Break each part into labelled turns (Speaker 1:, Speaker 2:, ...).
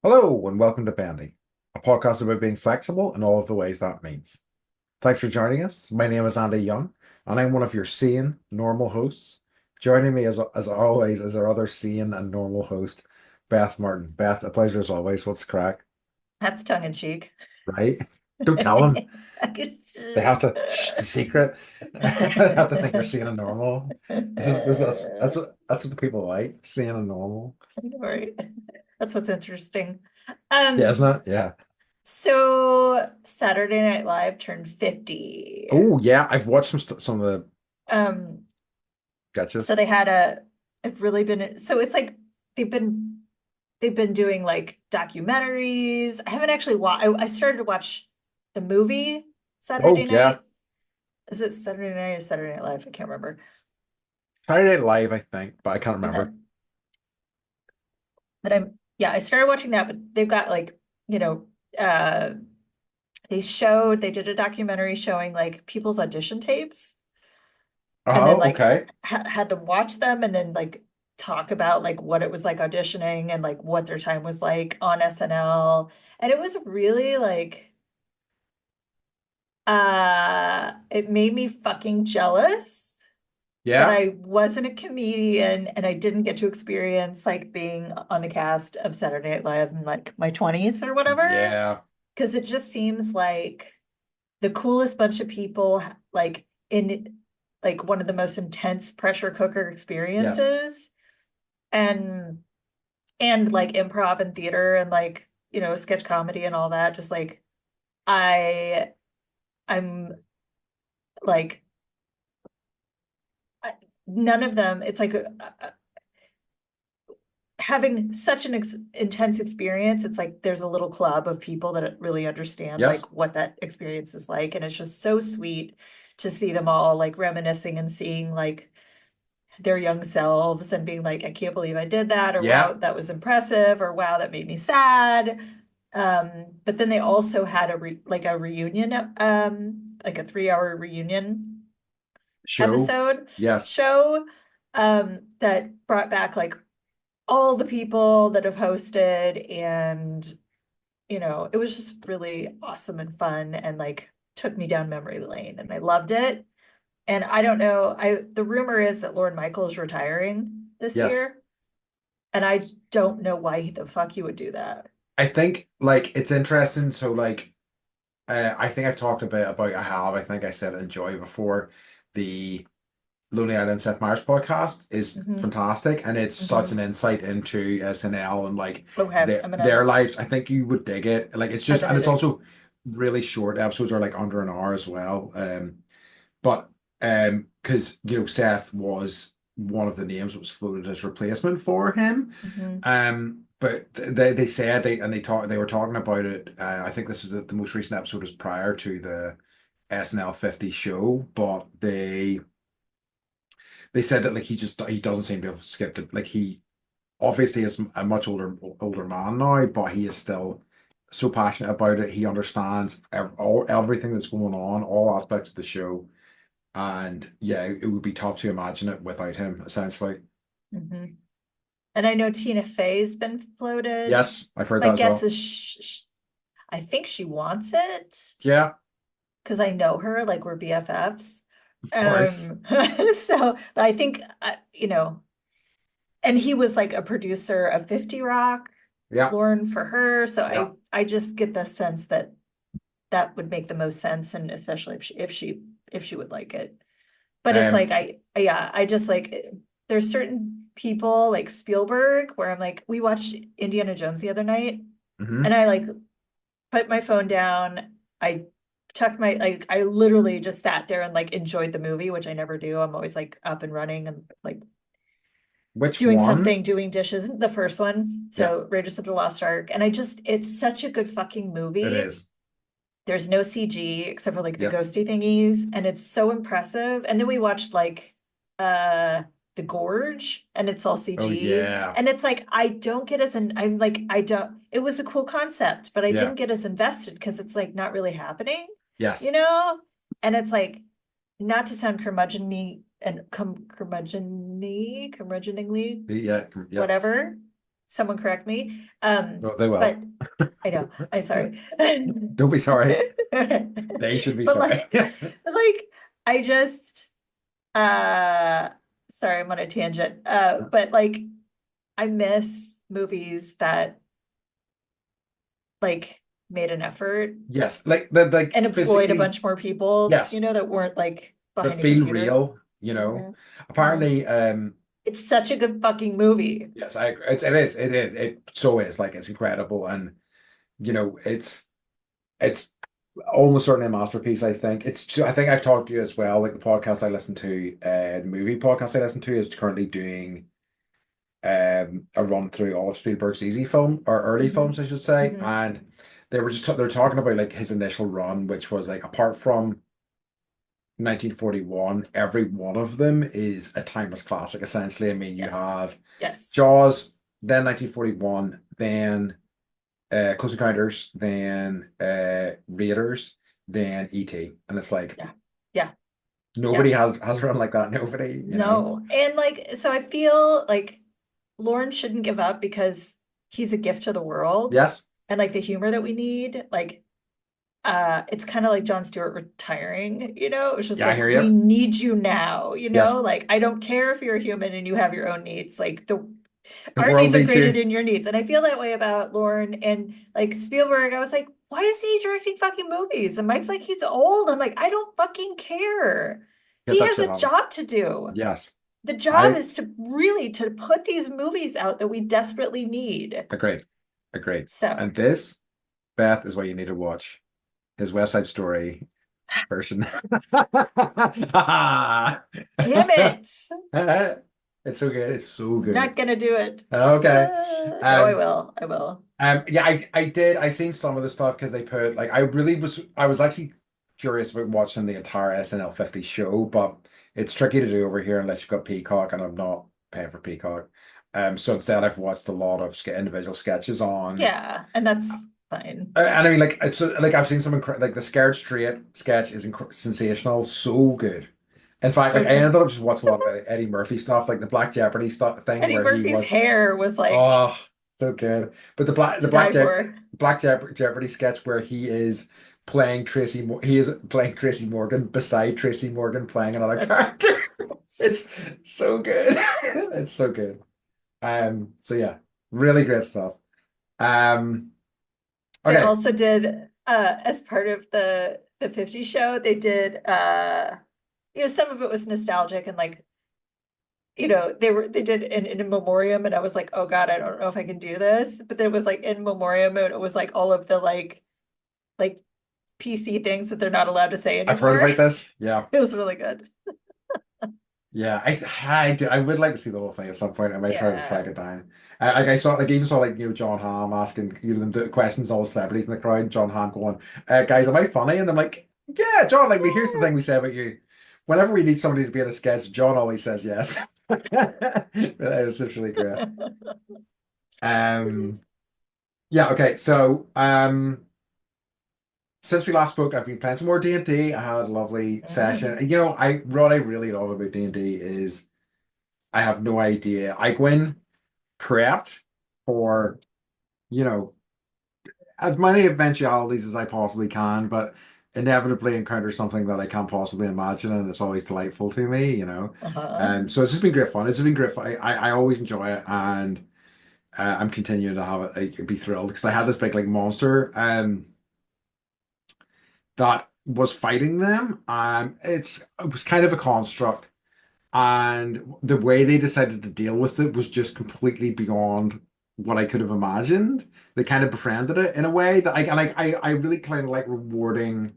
Speaker 1: Hello and welcome to Bandy, a podcast about being flexible in all of the ways that means. Thanks for joining us. My name is Andy Young, and I'm one of your sane, normal hosts. Joining me as always is our other sane and normal host, Beth Martin. Beth, a pleasure as always. What's the crack?
Speaker 2: That's tongue in cheek.
Speaker 1: Right? Don't tell them. They have to shh the secret. They have to think you're sane and normal. That's what the people like, sane and normal.
Speaker 2: Right. That's what's interesting.
Speaker 1: Yeah, isn't
Speaker 2: Um,
Speaker 1: it? Yeah.
Speaker 2: so Saturday Night Live turned 50.
Speaker 1: Oh yeah, I've watched some of the
Speaker 2: Um, so
Speaker 1: sketches.
Speaker 2: they had it's really been, so it's like they've been they've been doing like documentaries. I haven't actually watched, I started to watch the movie
Speaker 1: Oh
Speaker 2: Saturday
Speaker 1: yeah.
Speaker 2: night. Is it Saturday Night or Saturday Night Live? I can't remember.
Speaker 1: Saturday Night Live, I think, but I can't
Speaker 2: Okay.
Speaker 1: remember.
Speaker 2: But yeah, I started watching that, but they've got like, you know, uh, they did a documentary showing like people's audition tapes and then
Speaker 1: Oh,
Speaker 2: like
Speaker 1: okay.
Speaker 2: had them watch them and then like talk about like what it was like auditioning and like what their time was like on SNL. And it was really like, it made me fucking jealous that
Speaker 1: Yeah.
Speaker 2: I wasn't a comedian and I didn't get to experience like being on the cast of Saturday Night Live in like my 20s or whatever.
Speaker 1: Yeah.
Speaker 2: Because it just seems like the coolest bunch of people, like in like one of the most intense pressure cooker
Speaker 1: Yes.
Speaker 2: experiences, and like improv and theater and like sketch comedy and all that. Just like I I'm like none of them. It's like having such an intense experience. It's like there's a little club of people that really understand
Speaker 1: Yes.
Speaker 2: like what that experience is like, and it's just so sweet to see them all like reminiscing and seeing like their young selves and being like, I can't believe I did that, or
Speaker 1: Yeah.
Speaker 2: wow, that was impressive, or wow, that made me sad. But then they also had like a reunion, like a 3 hour reunion
Speaker 1: Show.
Speaker 2: episode
Speaker 1: Yes.
Speaker 2: show, that brought back like all the people that have hosted, and it was just really awesome and fun and like took me down memory lane and I loved it. And I don't know, the rumor is that Lorne Michaels is retiring this
Speaker 1: Yes.
Speaker 2: year, and I don't know why the fuck he would do that.
Speaker 1: I think like it's interesting. So like I think I've talked about I think I said enjoy before the Lonely Island Seth Meyers podcast is
Speaker 2: Hmm.
Speaker 1: fantastic, and it's such
Speaker 2: Hmm.
Speaker 1: an insight into SNL and like
Speaker 2: Okay,
Speaker 1: their lives. I think you would dig it. Like it's
Speaker 2: I'm
Speaker 1: just, and
Speaker 2: gonna
Speaker 1: it's
Speaker 2: dig.
Speaker 1: also really short. Episodes are like under an hour as well. But because Seth was one of the names that was floated as replacement for him.
Speaker 2: Hmm.
Speaker 1: But they said they were talking about it. I think this was the most recent episode was prior to the SNL 50 show, but they said that like he doesn't seem to have skipped it. Like he obviously is a much older man now, but he is still so passionate about it. He understands everything that's going on, all aspects of the show. And yeah, it would be tough to imagine it without him, essentially.
Speaker 2: Hmm. And I know Tina Fey's been floated.
Speaker 1: Yes, I've heard
Speaker 2: My
Speaker 1: that as
Speaker 2: guess
Speaker 1: well.
Speaker 2: is I think she wants it
Speaker 1: Yeah,
Speaker 2: because I know her, like we're BFFs.
Speaker 1: of course.
Speaker 2: So I think, and he was like a producer of 50 Rock,
Speaker 1: Yeah,
Speaker 2: Lauren for her. So
Speaker 1: yeah.
Speaker 2: I just get the sense that that would make the most sense, and especially if she would like it. But it's like
Speaker 1: Um,
Speaker 2: yeah, I just like there's certain people like Spielberg where I'm like, we watched Indiana Jones the other night, and
Speaker 1: mhm.
Speaker 2: I like put my phone down. I tucked my like I literally just sat there and like enjoyed the movie, which I never do. I'm always like up and running and like
Speaker 1: Which
Speaker 2: doing
Speaker 1: one?
Speaker 2: something, doing dishes, the first one.
Speaker 1: Yeah,
Speaker 2: So Raiders of the Lost Ark. And it's such a good fucking
Speaker 1: it
Speaker 2: movie.
Speaker 1: is.
Speaker 2: There's no CG except for like the
Speaker 1: Yep.
Speaker 2: ghosty thingies, and it's so impressive. And then we watched like The Gorge, and it's all
Speaker 1: Oh
Speaker 2: CG.
Speaker 1: yeah,
Speaker 2: And it's like I don't get as in I'm like I don't it was a cool concept, but I
Speaker 1: yeah.
Speaker 2: didn't get as invested because it's like not really happening,
Speaker 1: Yes.
Speaker 2: you know? And it's like not to sound curmudgeon-y and curmudgeoningly,
Speaker 1: Yeah, yep.
Speaker 2: whatever. someone correct me.
Speaker 1: No, they
Speaker 2: But
Speaker 1: will.
Speaker 2: I know, I'm sorry.
Speaker 1: Don't be sorry.
Speaker 2: But
Speaker 1: They should be sorry.
Speaker 2: like I just sorry, I'm on a tangent. But like I miss movies that like made an effort
Speaker 1: Yes, like the like
Speaker 2: and employed a
Speaker 1: physically,
Speaker 2: bunch more people,
Speaker 1: yes,
Speaker 2: that weren't like
Speaker 1: that
Speaker 2: behind a
Speaker 1: feel
Speaker 2: computer.
Speaker 1: real, you know.
Speaker 2: Mhm. Mhm.
Speaker 1: Apparently,
Speaker 2: It's such a good fucking movie.
Speaker 1: yes, I agree. It so is like it's incredible, and it's almost certainly a masterpiece. I think I think I've talked to you as well. Like the podcast I listen to, the movie podcast I listen to is currently doing a run through all of Spielberg's easy film or early
Speaker 2: Hmm.
Speaker 1: films, I should say,
Speaker 2: Hmm.
Speaker 1: and they're talking about like his initial run, which was like apart from 1941, every one of them is a timeless classic. Essentially, I mean, you
Speaker 2: Yes.
Speaker 1: have
Speaker 2: Yes.
Speaker 1: Jaws, then 1941, then Close Encounters, then Raiders, then E.T. And it's like
Speaker 2: Yeah. Yeah.
Speaker 1: nobody
Speaker 2: Yeah.
Speaker 1: has a run like that. Nobody, you know.
Speaker 2: No. And like, so I feel like Lauren shouldn't give up because he's a gift to the world,
Speaker 1: Yes.
Speaker 2: and like the humor that we need, like it's kind of like Jon Stewart retiring, it was just
Speaker 1: Yeah, I
Speaker 2: like
Speaker 1: hear
Speaker 2: we
Speaker 1: you.
Speaker 2: need you now,
Speaker 1: Yes.
Speaker 2: like I don't care if you're a human and you have your own needs, like the
Speaker 1: The
Speaker 2: our
Speaker 1: world
Speaker 2: needs are
Speaker 1: needs
Speaker 2: greater
Speaker 1: you.
Speaker 2: than your needs. And I feel that way about Lauren and like Spielberg. I was like, why is he directing fucking movies? And Mike's like, he's old. I'm like, I don't fucking care.
Speaker 1: Get
Speaker 2: He
Speaker 1: that
Speaker 2: has
Speaker 1: shit
Speaker 2: a
Speaker 1: on.
Speaker 2: job to do.
Speaker 1: Yes.
Speaker 2: The job
Speaker 1: I
Speaker 2: is to really to put these movies out that we desperately need.
Speaker 1: agree. Agree.
Speaker 2: So,
Speaker 1: And this, Beth, is what you need to watch. His West Side Story version.
Speaker 2: damn it.
Speaker 1: It's so good. It's so
Speaker 2: Not
Speaker 1: good.
Speaker 2: gonna do it.
Speaker 1: Okay.
Speaker 2: No, I
Speaker 1: Um,
Speaker 2: will. I will.
Speaker 1: yeah, I seen some of the stuff because they put like I was actually curious about watching the entire SNL 50 show, but it's tricky to do over here unless you've got Peacock, and I'm not paying for Peacock. So instead I've watched a lot of individual sketches on.
Speaker 2: Yeah, and that's fine.
Speaker 1: And I mean, like it's like I've seen some like the Scared Straight sketch is sensational, so good. In fact,
Speaker 2: So
Speaker 1: like I
Speaker 2: good.
Speaker 1: ended up just watching a lot of Eddie Murphy stuff, like the Black Jeopardy stuff thing
Speaker 2: Eddie
Speaker 1: where he
Speaker 2: Murphy's
Speaker 1: was,
Speaker 2: hair was like
Speaker 1: oh, so good. But the
Speaker 2: to die for.
Speaker 1: Jeopardy sketch where he is playing Tracy Morgan beside Tracy Morgan playing another
Speaker 2: That's
Speaker 1: character. It's so good. It's so good. So yeah, really great stuff. Um,
Speaker 2: They
Speaker 1: okay.
Speaker 2: also did as part of the 50 show, they did some of it was nostalgic and like they did an in memoriam, and I was like, oh God, I don't know if I can do this. But there was like in memoriam, and it was like all of the like PC things that they're not allowed to say
Speaker 1: I've heard
Speaker 2: anymore.
Speaker 1: about this. Yeah.
Speaker 2: It was really good.
Speaker 1: Yeah, I would like to see the whole thing at some point. I might try to track
Speaker 2: Yeah.
Speaker 1: it down. Like I saw, like even saw like John Hamm asking them questions, all the celebrities in the crowd. John Hamm going, "Guys, am I funny?" And I'm like, "Yeah, John. Like, here's the thing we say about you. Whenever we need somebody to be in a sketch, John always says yes." It was just really great. Um, yeah. Okay. So, since we last spoke, I've been playing some more D&D. I had a lovely session.
Speaker 2: Mhm.
Speaker 1: I what I really love about D&D is I have no idea. I go in prepped for, you know, as many eventualities as I possibly can, but inevitably encounter something that I can't possibly imagine, and it's always delightful to me, you know.
Speaker 2: Uh-huh.
Speaker 1: So it's just been great fun. It's just been great fun. I always enjoy it, and I'm continuing to have it, like, be thrilled because I had this big like monster that was fighting them. It was kind of a construct. And the way they decided to deal with it was just completely beyond what I could have imagined. They kind of befriended it in a way that I really kind of like rewarding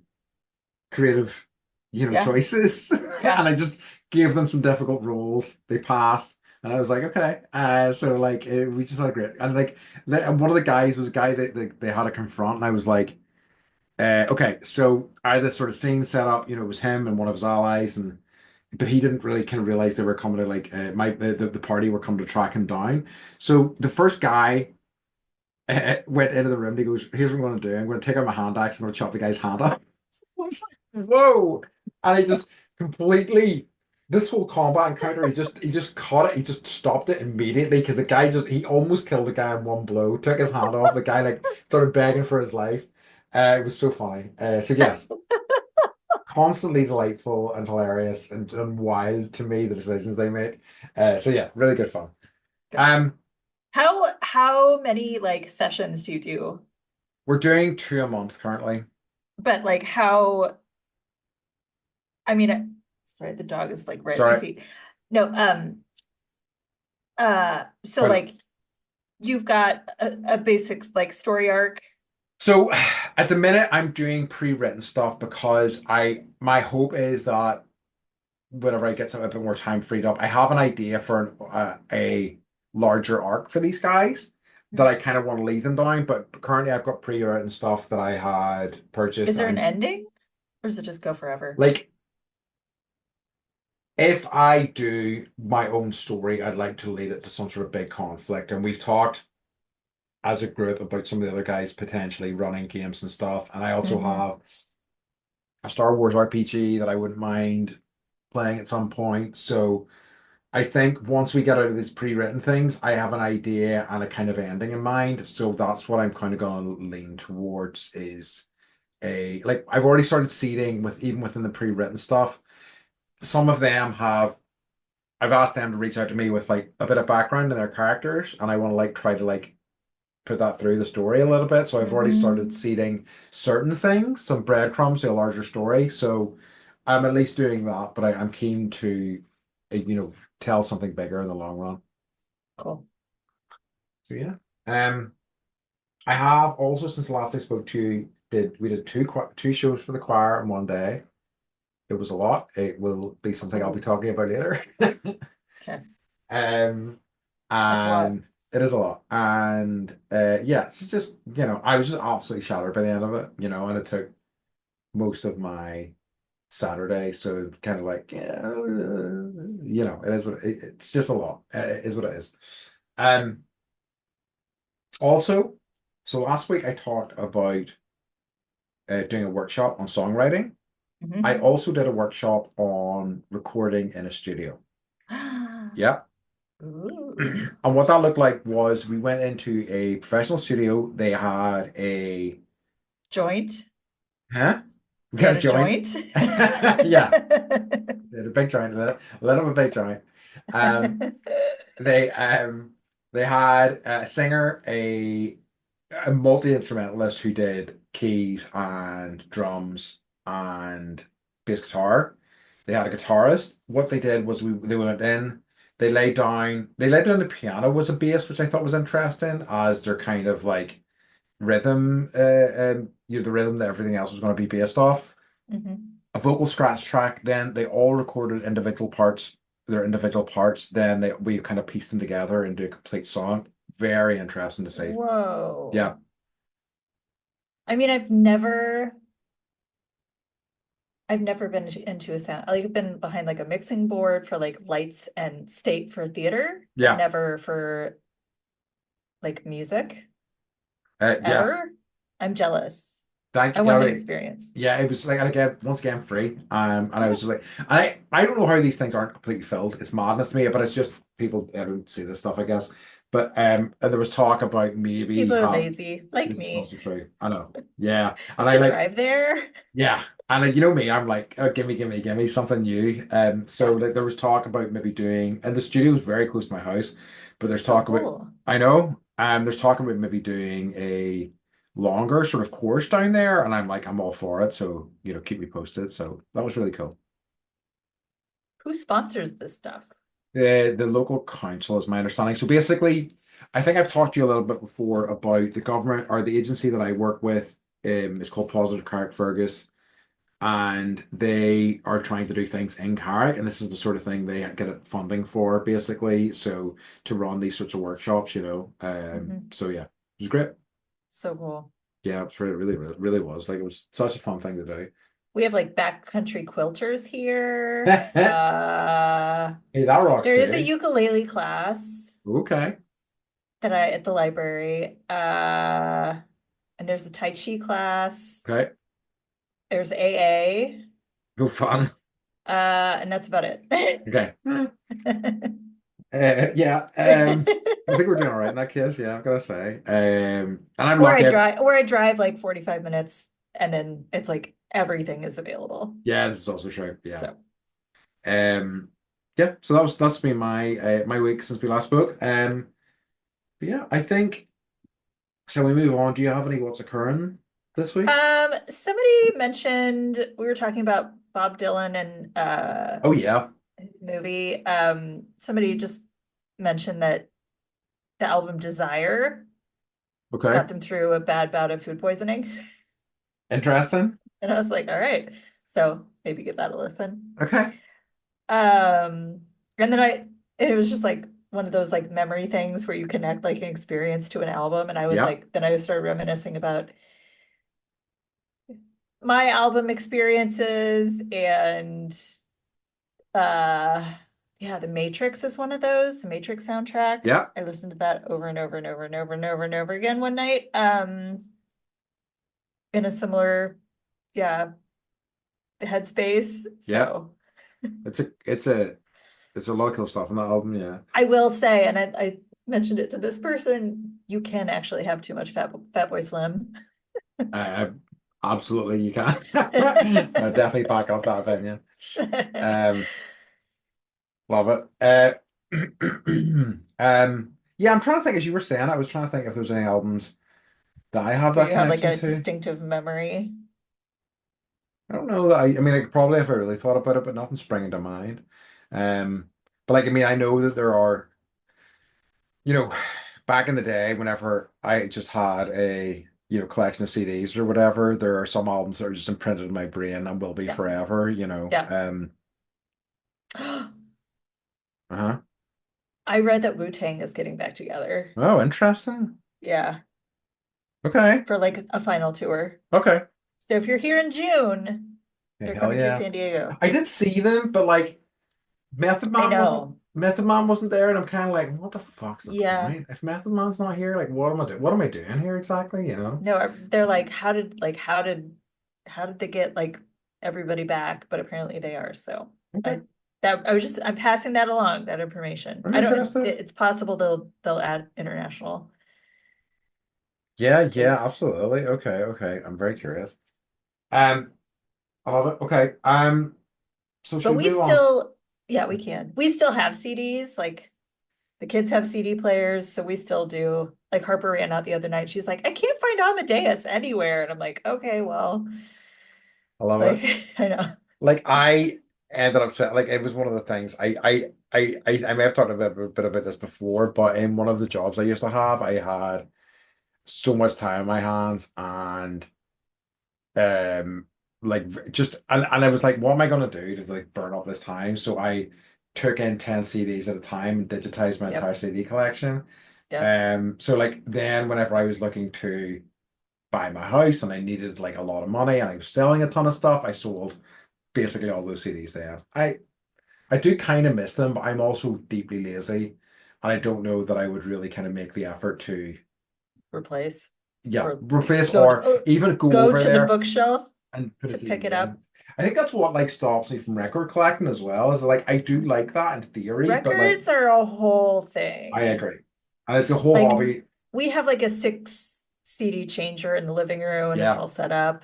Speaker 1: creative,
Speaker 2: Yeah.
Speaker 1: choices.
Speaker 2: Yeah.
Speaker 1: And I just gave them some difficult roles. They passed. And I was like, okay. So like we just had a great and like one of the guys was a guy that they had to confront, and I was like, okay, so I had this sort of scene set up, it was him and one of his allies, and but he didn't really kind of realize they were coming to like the party were coming to track him down. So the first guy went into the room. And he goes, "Here's what I'm going to do. I'm going to take out my hand axe. I'm going to chop the guy's hand off." I was like, "Whoa!" And he just completely this whole combat encounter, he just caught it. He just stopped it immediately because the guy just he almost killed the guy in one blow. Took his hand off. The guy like started begging for his life. It was so funny. So yes, constantly delightful and hilarious and wild to me the decisions they made. So yeah, really good fun.
Speaker 2: Good.
Speaker 1: Um,
Speaker 2: How many like sessions do you do?
Speaker 1: we're doing 2 a month currently.
Speaker 2: But like how, I mean, sorry, the dog is like right at my
Speaker 1: Sorry,
Speaker 2: feet. No, so
Speaker 1: but
Speaker 2: like you've got a basic like story arc.
Speaker 1: so at the minute I'm doing pre-written stuff because I my hope is that whenever I get some a bit more time freed up, I have an idea for a larger arc for these guys that I kind of want to lead them down. But currently, I've got pre-written stuff that I had purchased,
Speaker 2: Is
Speaker 1: and
Speaker 2: there an
Speaker 1: I'm
Speaker 2: ending or does it just go forever?
Speaker 1: like, if I do my own story, I'd like to lead it to some sort of big conflict. And we've talked as a group about some of the other guys potentially running games and stuff. And I also
Speaker 2: Hmm.
Speaker 1: have a Star Wars RPG that I wouldn't mind playing at some point. So I think once we get out of these pre-written things, I have an idea and a kind of ending in mind. So that's what I'm kind of going to lean towards is a like I've already started seeding with even within the pre-written stuff. Some of them have I've asked them to reach out to me with like a bit of background in their characters, and I want to like try to like put that through the story a little bit. So I've already started
Speaker 2: Hmm.
Speaker 1: seeding certain things, some breadcrumbs to a larger story. So I'm at least doing that, but I'm keen to, tell something bigger in the long run.
Speaker 2: Cool.
Speaker 1: So yeah. Um, I have also since the last I spoke to you, we did two shows for the choir in one day. It was a lot. It will be something I'll be
Speaker 2: Ooh,
Speaker 1: talking about later.
Speaker 2: okay.
Speaker 1: Um,
Speaker 2: That's a lot.
Speaker 1: and it is a lot. And yeah, it's just, I was just absolutely shattered by the end of it, and it took most of my Saturday. So kind of like, yeah, it is it's just a lot. It is what it is. Um, also, so last week I talked about doing a workshop on songwriting. I
Speaker 2: Hmm.
Speaker 1: also did a workshop on recording in a studio. Yeah.
Speaker 2: Ooh.
Speaker 1: And what that looked like was we went into a professional studio. They had a,
Speaker 2: Joint.
Speaker 1: huh? We
Speaker 2: They
Speaker 1: got
Speaker 2: had
Speaker 1: a
Speaker 2: a
Speaker 1: joint.
Speaker 2: joint.
Speaker 1: Yeah, they had a big joint, a little bit big joint. Um, they they had a singer, a multi-instrumentalist who did keys and drums and bass guitar. They had a guitarist. What they did was they went in, they laid down the piano was a bass, which I thought was interesting, as their kind of like rhythm, the rhythm that everything else was going to be based off.
Speaker 2: Hmm.
Speaker 1: A vocal scratch track, then they all recorded individual parts, their individual parts, then we kind of pieced them together into a complete song. Very interesting to see.
Speaker 2: Whoa.
Speaker 1: Yeah.
Speaker 2: I mean, I've never been into a sound. Like, I've been behind like a mixing board for like lights and state for theater, but
Speaker 1: Yeah.
Speaker 2: never for like music
Speaker 1: Yeah.
Speaker 2: ever. I'm jealous.
Speaker 1: Thank
Speaker 2: I
Speaker 1: you. Yeah,
Speaker 2: want that
Speaker 1: right.
Speaker 2: experience.
Speaker 1: Yeah, it was like, and again, once again, free. And I was just like, I don't know how these things aren't completely filled. It's madness to me, but it's just people don't see this stuff, I guess. But and there was talk about maybe
Speaker 2: People are
Speaker 1: have
Speaker 2: lazy, like
Speaker 1: this is
Speaker 2: me.
Speaker 1: also true. I know. Yeah.
Speaker 2: Have
Speaker 1: And I
Speaker 2: to
Speaker 1: like,
Speaker 2: drive there.
Speaker 1: yeah. And you know me, I'm like, oh, give me something new. So
Speaker 2: Yeah,
Speaker 1: like there was talk about maybe doing, and the studio is very close to my house, but
Speaker 2: that's
Speaker 1: there's
Speaker 2: so
Speaker 1: talk about,
Speaker 2: cool.
Speaker 1: I know, there's talk about maybe doing a longer sort of course down there, and I'm like, I'm all for it. So keep me posted. So that was really cool.
Speaker 2: Who sponsors this stuff?
Speaker 1: The local council is my understanding. So basically, I think I've talked to you a little bit before about the government or the agency that I work with. It's called Positive Carrickfergus, and they are trying to do things in Carrick, and this is the sort of thing they get funding for, basically. So to run these sorts of workshops,
Speaker 2: Hmm.
Speaker 1: So yeah, it was great.
Speaker 2: So cool.
Speaker 1: Yeah, it really, really, really, really was. Like it was such a fun thing to do.
Speaker 2: We have like backcountry quilters here.
Speaker 1: Hey, that rocks
Speaker 2: There is a
Speaker 1: too.
Speaker 2: ukulele class
Speaker 1: Okay,
Speaker 2: that I at the library. And there's a Tai Chi class.
Speaker 1: okay,
Speaker 2: There's AA.
Speaker 1: go fun.
Speaker 2: And that's about it.
Speaker 1: Okay. Yeah. I think we're doing all right in that case. Yeah, I've got to say. And I'm lucky.
Speaker 2: Or I drive like 45 minutes and then it's like everything is available.
Speaker 1: Yeah, this is also true. Yeah.
Speaker 2: So,
Speaker 1: Um, yeah. So that's been my week since we last spoke. But yeah, I think. So we move on. Do you have any what's occurring this week?
Speaker 2: somebody mentioned we were talking about Bob Dylan and
Speaker 1: Oh yeah.
Speaker 2: his movie. Somebody just mentioned that the album Desire
Speaker 1: Okay.
Speaker 2: got them through a bad bout of food poisoning.
Speaker 1: Interesting.
Speaker 2: And I was like, all right. So maybe give that a listen.
Speaker 1: Okay.
Speaker 2: And then it was just like one of those like memory things where you connect like an experience to an album. And I was
Speaker 1: Yeah.
Speaker 2: like, then I started reminiscing about my album experiences and uh yeah, The Matrix is one of those, the Matrix soundtrack.
Speaker 1: Yeah.
Speaker 2: I listened to that over and over and over and over and over and over again one night. In a similar, yeah, headspace.
Speaker 1: Yeah.
Speaker 2: So
Speaker 1: It's a lot of cool stuff on that album. Yeah.
Speaker 2: I will say, and I mentioned it to this person, you can actually have too much Fatboy Slim.
Speaker 1: I absolutely you can. I definitely back up that opinion. Um, love it. Yeah, I'm trying to think as you were saying, I was trying to think if there's any albums that I have
Speaker 2: Where
Speaker 1: that
Speaker 2: you have like
Speaker 1: connection
Speaker 2: a
Speaker 1: to.
Speaker 2: distinctive memory.
Speaker 1: I don't know that I mean like probably if I really thought about it, but nothing's springing to mind. Um, but like I mean I know that there are, you know, back in the day whenever I just had a collection of CDs or whatever, there are some albums that are just imprinted in my brain and will be
Speaker 2: Yeah.
Speaker 1: forever, you know.
Speaker 2: Yeah.
Speaker 1: Uh-huh.
Speaker 2: I read that Wu-Tang is getting back together.
Speaker 1: Oh, interesting.
Speaker 2: Yeah.
Speaker 1: Okay.
Speaker 2: For like a final tour.
Speaker 1: Okay.
Speaker 2: So if you're here in June,
Speaker 1: Yeah,
Speaker 2: they're
Speaker 1: hell
Speaker 2: coming through
Speaker 1: yeah.
Speaker 2: San Diego.
Speaker 1: I did see them, but like
Speaker 2: I know.
Speaker 1: Method Man wasn't there, and I'm kind of like, what the fuck's the
Speaker 2: Yeah.
Speaker 1: point? If Method Man's not here, like, what am I doing? What am I doing here exactly? You know?
Speaker 2: No, they're like, how did they get like everybody back? But apparently they are. So
Speaker 1: Okay.
Speaker 2: I I'm passing that along, that information.
Speaker 1: I'm
Speaker 2: I don't,
Speaker 1: interested.
Speaker 2: it's possible they'll add international
Speaker 1: Yeah, yeah,
Speaker 2: dates.
Speaker 1: absolutely. Okay, okay. I'm very curious. Um, I love it. Okay. So
Speaker 2: But
Speaker 1: should we move on?
Speaker 2: yeah, we can. We still have CDs, like the kids have CD players, so we still do. Like Harper ran out the other night. She's like, I can't find Amadeus anywhere. And I'm like, okay, well,
Speaker 1: I love
Speaker 2: like
Speaker 1: it.
Speaker 2: I know.
Speaker 1: Like I ended up saying, like it was one of the things I may have talked a bit about this before, but in one of the jobs I used to have, I had so much time on my hands and like just and I was like, what am I gonna do to like burn up this time? So I took in 10 CDs at a time and digitized my
Speaker 2: Yep,
Speaker 1: entire CD collection.
Speaker 2: yep.
Speaker 1: So like then whenever I was looking to buy my house and I needed like a lot of money and I was selling a ton of stuff, I sold basically all those CDs there. I do kind of miss them, but I'm also deeply lazy and I don't know that I would really kind of make the effort to
Speaker 2: Replace
Speaker 1: yeah,
Speaker 2: or
Speaker 1: replace or even go
Speaker 2: go
Speaker 1: over
Speaker 2: to the
Speaker 1: there
Speaker 2: bookshelf
Speaker 1: and put a
Speaker 2: to pick it
Speaker 1: CD
Speaker 2: up.
Speaker 1: in. I think that's what like stops me from record collecting as well. Is like I do like that in theory, but like
Speaker 2: Records are a whole
Speaker 1: I
Speaker 2: thing.
Speaker 1: agree, and it's a whole
Speaker 2: Like
Speaker 1: hobby.
Speaker 2: we have like a 6 CD changer in the living room and it's
Speaker 1: Yeah,
Speaker 2: all set up.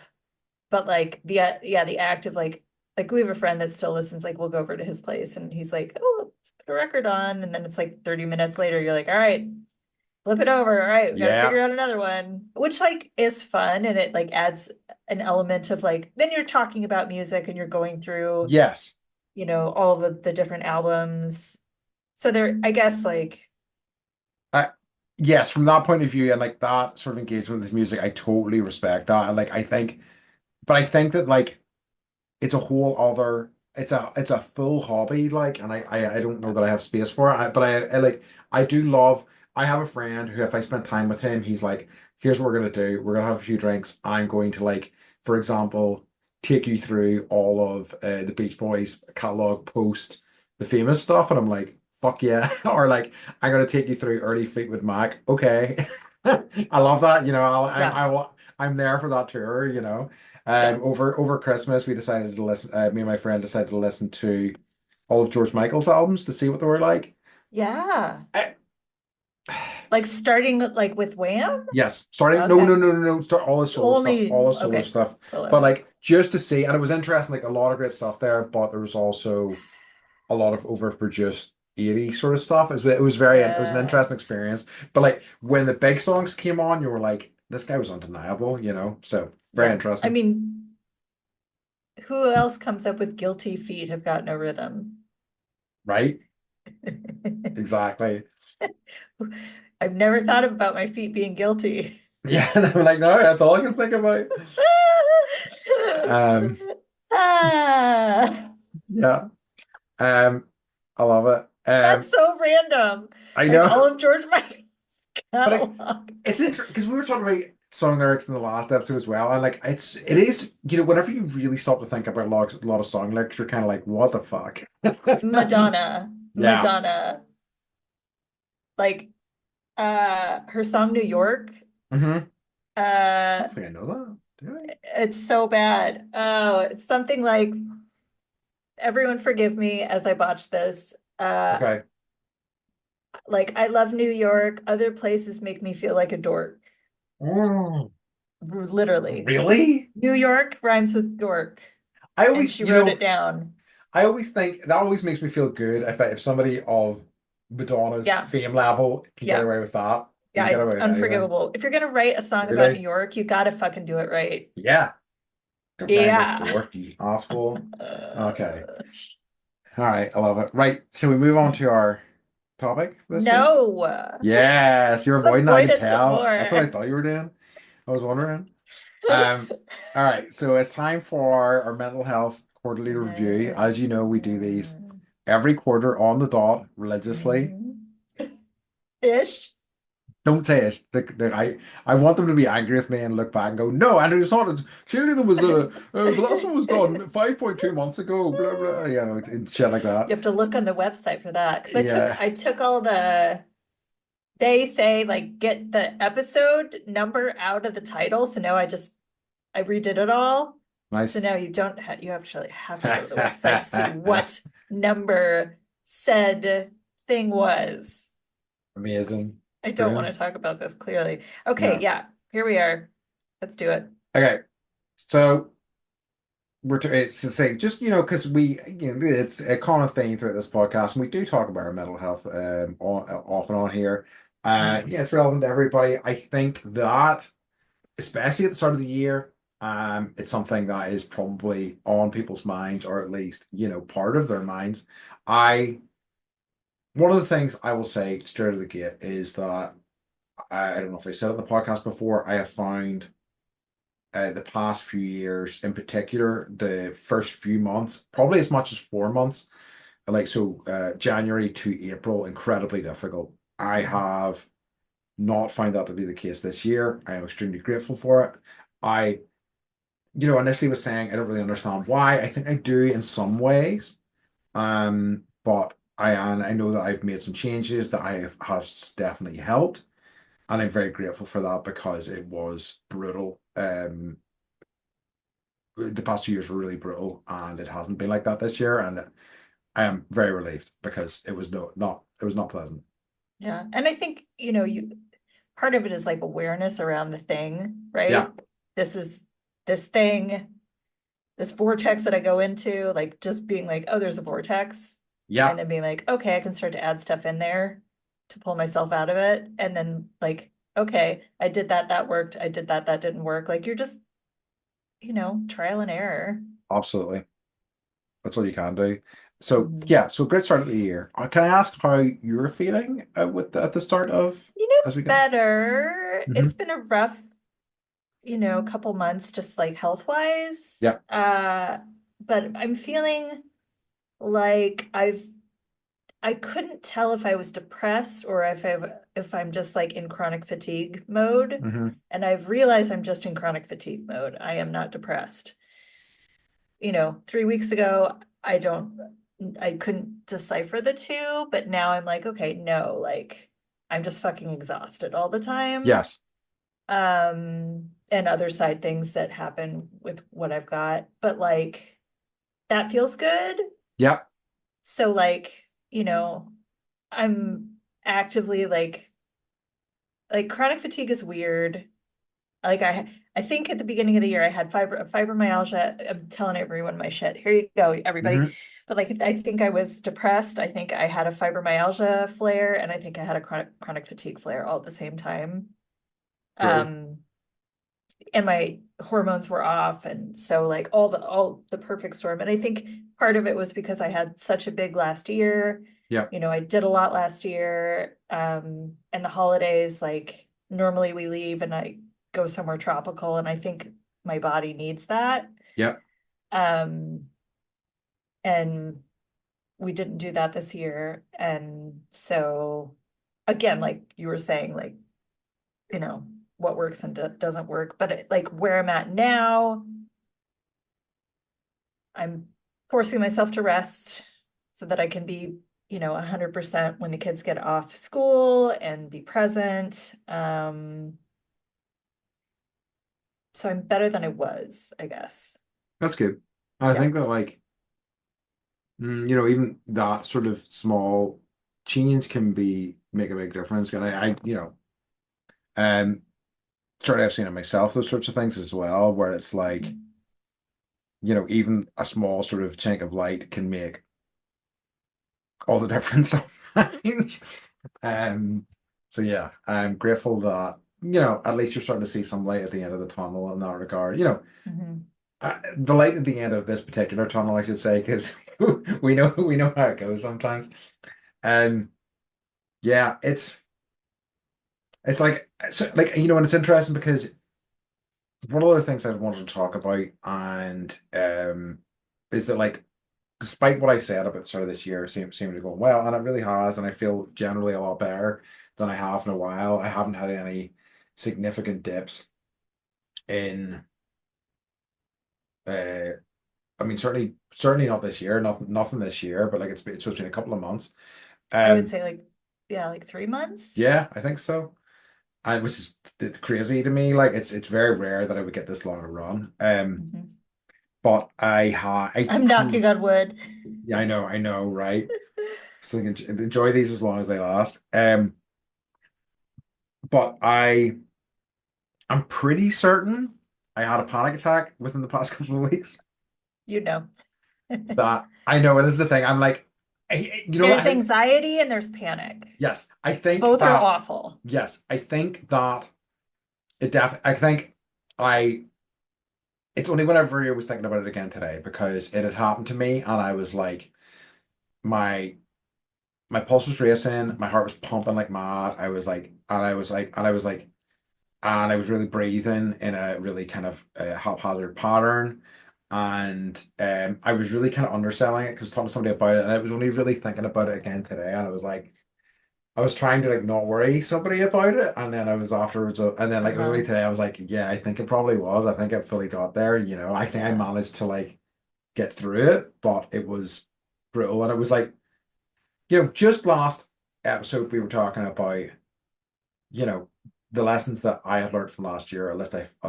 Speaker 2: But like yeah, the act of like we have a friend that still listens, like we'll go over to his place and he's like, oh, let's put a record on. And then it's like 30 minutes later, you're like, all right, flip it over. All right, we got to
Speaker 1: yeah,
Speaker 2: figure out another one, which like is fun and it like adds an element of like, then you're talking about music and you're going through,
Speaker 1: yes.
Speaker 2: all the different albums. So there, I guess like,
Speaker 1: I yes, from that point of view and like that sort of engagement with music, I totally respect that. And like I think, but I think that like it's a whole other it's a full hobby like and I don't know
Speaker 2: yeah,
Speaker 1: that I have space for it but I like I do love I have a friend who if I spend time with him he's like here's what we're gonna do we're gonna have a few drinks I'm going to like for example take you through all of the Beach Boys catalog post the famous stuff and I'm like fuck yeah or like I'm gonna take you through early Fleetwood Mac okay I love that you know
Speaker 2: yeah,
Speaker 1: I'm there for that tour you know Over Christmas, we decided to listen. Me and my friend decided to listen to all of George Michael's albums to see what they were like.
Speaker 2: Yeah.
Speaker 1: I,
Speaker 2: Like starting like with Wham?
Speaker 1: yes, starting. No,
Speaker 2: Okay.
Speaker 1: no, no, no, no. Start
Speaker 2: Only
Speaker 1: all his solo
Speaker 2: okay.
Speaker 1: stuff. But
Speaker 2: Solo.
Speaker 1: like just to see, and it was interesting. Like a lot of great stuff there, but there was also a lot of overproduced 80s sort of stuff. It was an
Speaker 2: Yeah.
Speaker 1: interesting experience. But like when the big songs came on, you were like, this guy was undeniable, you know? So very
Speaker 2: Yeah. I
Speaker 1: interesting.
Speaker 2: mean, who else comes up with guilty feet have got no rhythm?
Speaker 1: Right? Exactly.
Speaker 2: I've never thought about my feet being guilty.
Speaker 1: Yeah, and I'm like, no, that's all I can think about. Um,
Speaker 2: Ah,
Speaker 1: yeah. Um, I love it.
Speaker 2: that's so random.
Speaker 1: I
Speaker 2: Like all
Speaker 1: know,
Speaker 2: of George Michael's
Speaker 1: but like
Speaker 2: catalog.
Speaker 1: it's interesting because we were talking about song lyrics in the last episode as well, and like it is, you know, whenever you really stop to think about a lot of song lyrics, you're kind of like, what the fuck?
Speaker 2: Madonna,
Speaker 1: Yeah.
Speaker 2: Madonna, like her song New York,
Speaker 1: Mm-hmm. I
Speaker 2: uh
Speaker 1: don't think I know that. Do
Speaker 2: it's so bad. Oh, it's something like everyone forgive me as I botch this.
Speaker 1: I?
Speaker 2: Uh
Speaker 1: Okay.
Speaker 2: like I love New York, other places make me feel like a dork.
Speaker 1: Mm,
Speaker 2: Literally.
Speaker 1: really?
Speaker 2: New York rhymes with dork.
Speaker 1: I
Speaker 2: And
Speaker 1: always,
Speaker 2: she
Speaker 1: you
Speaker 2: wrote it
Speaker 1: know,
Speaker 2: down.
Speaker 1: I always think that always makes me feel good if somebody of Madonna's
Speaker 2: Yeah.
Speaker 1: fame level can get
Speaker 2: Yeah.
Speaker 1: away with that. They
Speaker 2: Yeah.
Speaker 1: can get away with anything.
Speaker 2: Unforgivable. If you're gonna write a song about New
Speaker 1: Really?
Speaker 2: York, you gotta fucking do it right.
Speaker 1: Yeah. Don't rhyme with
Speaker 2: Yeah.
Speaker 1: dork, you asshole. Okay.
Speaker 2: Uh,
Speaker 1: All right. I love it. Right. Shall we move on to our topic this week?
Speaker 2: no.
Speaker 1: Yes, you're
Speaker 2: Let's
Speaker 1: avoiding that. I
Speaker 2: avoid
Speaker 1: could
Speaker 2: it some
Speaker 1: tell. That's what I
Speaker 2: more.
Speaker 1: thought you were doing. I was wondering. All right. So it's time for our mental health quarterly review. As you know, we do these every quarter on the dot religiously.
Speaker 2: Ish.
Speaker 1: Don't say it. I want them to be angry with me and look back and go, no, and it's not. Clearly, there was the last one was done 5.2 months ago. Blah blah. You know, it's shit like
Speaker 2: You
Speaker 1: that.
Speaker 2: have to look on the website for that. Because
Speaker 1: Yeah,
Speaker 2: I took all the they say like get the episode number out of the title. So now I redid it all. So
Speaker 1: nice.
Speaker 2: now you don't have you actually have to go to the website to see what number said thing was.
Speaker 1: Amazing.
Speaker 2: I
Speaker 1: It's
Speaker 2: don't want
Speaker 1: brilliant.
Speaker 2: to talk about this clearly. Okay,
Speaker 1: No.
Speaker 2: yeah, here we are. Let's do it.
Speaker 1: Okay. So it's the same, just because it's a common theme throughout this podcast, and we do talk about our mental health off and on here. Yeah, it's relevant to everybody. I think that, especially at the start of the year, it's something that is probably on people's minds, or at least, part of their minds. I One of the things I will say straight out of the gate is that I don't know if I said it in the podcast before, I have found the past few years, in particular, the first few months, probably as much as 4 months, January to April, incredibly difficult. I have not found that to be the case this year. I am extremely grateful for it. I, initially was saying I don't really understand why. I think I do in some ways. But I know that I've made some changes that have definitely helped. And I'm very grateful for that because it was brutal. The past 2 years were really brutal, and it hasn't been like that this year. And I am very relieved because it was it was not pleasant.
Speaker 2: Yeah. And I think, you part of it is like awareness around the thing,
Speaker 1: Yeah,
Speaker 2: right? This is this thing, this vortex that I go into, like just being like, oh, there's a vortex.
Speaker 1: yeah,
Speaker 2: And then being like, okay, I can start to add stuff in there to pull myself out of it. And then like, okay, I did that, that worked. I did that, that didn't work. Like you're just, trial and error.
Speaker 1: absolutely. That's all you can do. So
Speaker 2: Mhm.
Speaker 1: yeah, so great start of the year. Can I ask how you're feeling at the start of as we go?
Speaker 2: Better.
Speaker 1: Hmm.
Speaker 2: It's been a rough, couple months just like health wise.
Speaker 1: Yeah,
Speaker 2: But I'm feeling like I couldn't tell if I was depressed or if I'm just like in chronic fatigue mode.
Speaker 1: hmm
Speaker 2: And I've realized I'm just in chronic fatigue mode. I am not depressed. 3 weeks ago, I couldn't decipher the two, but now I'm like, okay, no, like I'm just fucking exhausted all the time.
Speaker 1: yes,
Speaker 2: Um, and other side things that happen with what I've got, but like that feels good.
Speaker 1: Yeah.
Speaker 2: So like, I'm actively like chronic fatigue is weird. Like I think at the beginning of the year I had fibromyalgia. I'm telling everyone my shit. Here you go, everybody.
Speaker 1: Hmm.
Speaker 2: But like I think I was depressed. I think I had a fibromyalgia flare, and I think I had a chronic fatigue flare all at the same time.
Speaker 1: Brutal.
Speaker 2: Um, and my hormones were off, and so like all the perfect storm. And I think part of it was because I had such a big last year.
Speaker 1: Yeah.
Speaker 2: I did a lot last year. And the holidays, like normally we leave and I go somewhere tropical, and I think my body needs that.
Speaker 1: Yeah.
Speaker 2: Um, and we didn't do that this year. And so again, like you were saying, like, you know, what works and doesn't work. But like where I'm at now, I'm forcing myself to rest so that I can be, 100% when the kids get off school and be present. So I'm better than I was, I guess.
Speaker 1: That's good. I
Speaker 2: Yeah.
Speaker 1: think that like even that sort of small change can be make a big difference. And um certainly I've seen it myself, those sorts of things as well, where it's like,
Speaker 2: Mhm.
Speaker 1: even a small sort of chink of light can make all the difference sometimes. Um, so yeah, I'm grateful that, at least you're starting to see some light at the end of the tunnel in that regard.
Speaker 2: Mhm.
Speaker 1: The light at the end of this particular tunnel, I should say, because we know how it goes sometimes. And yeah, it's like so, like and it's interesting because one of the things I wanted to talk about and is that like despite what I said about the start of this year seemed to go well, and it really has, and I feel generally a lot better than I have in a while. I haven't had any significant dips in uh I mean certainly not this year, nothing this year, but like it's been a couple of months.
Speaker 2: I would
Speaker 1: Um
Speaker 2: say like, yeah, like 3 months.
Speaker 1: yeah, I think so. And which is it's crazy to me. Like it's very rare that I would get this long a run.
Speaker 2: Mhm.
Speaker 1: But I
Speaker 2: I'm knocking on wood.
Speaker 1: yeah, I know, right? So enjoy these as long as they last. But I'm pretty certain I had a panic attack within the past couple of weeks.
Speaker 2: You know.
Speaker 1: That I know, and this is the thing. I'm like, you know what?
Speaker 2: There's anxiety and there's panic.
Speaker 1: Yes, I think
Speaker 2: Both are
Speaker 1: that.
Speaker 2: awful.
Speaker 1: Yes, I think that I think I. It's only whenever I was thinking about it again today because it had happened to me, and I was like, my my pulse was racing, my heart was pumping like mad. And I was really breathing in a really kind of haphazard pattern. And I was really kind of underselling it because talking to somebody about it, and I was only really thinking about it again today. And I was like, I was trying to like not worry somebody about it, and then I was afterwards, and then like it was
Speaker 2: Uh-huh.
Speaker 1: only today. I was like, yeah, I think it probably was. I think I fully got there. I think I
Speaker 2: Yeah.
Speaker 1: managed to like get through it, but it was brutal, and it was like, just last episode we were talking about you know, the lessons that I had learned from last year, at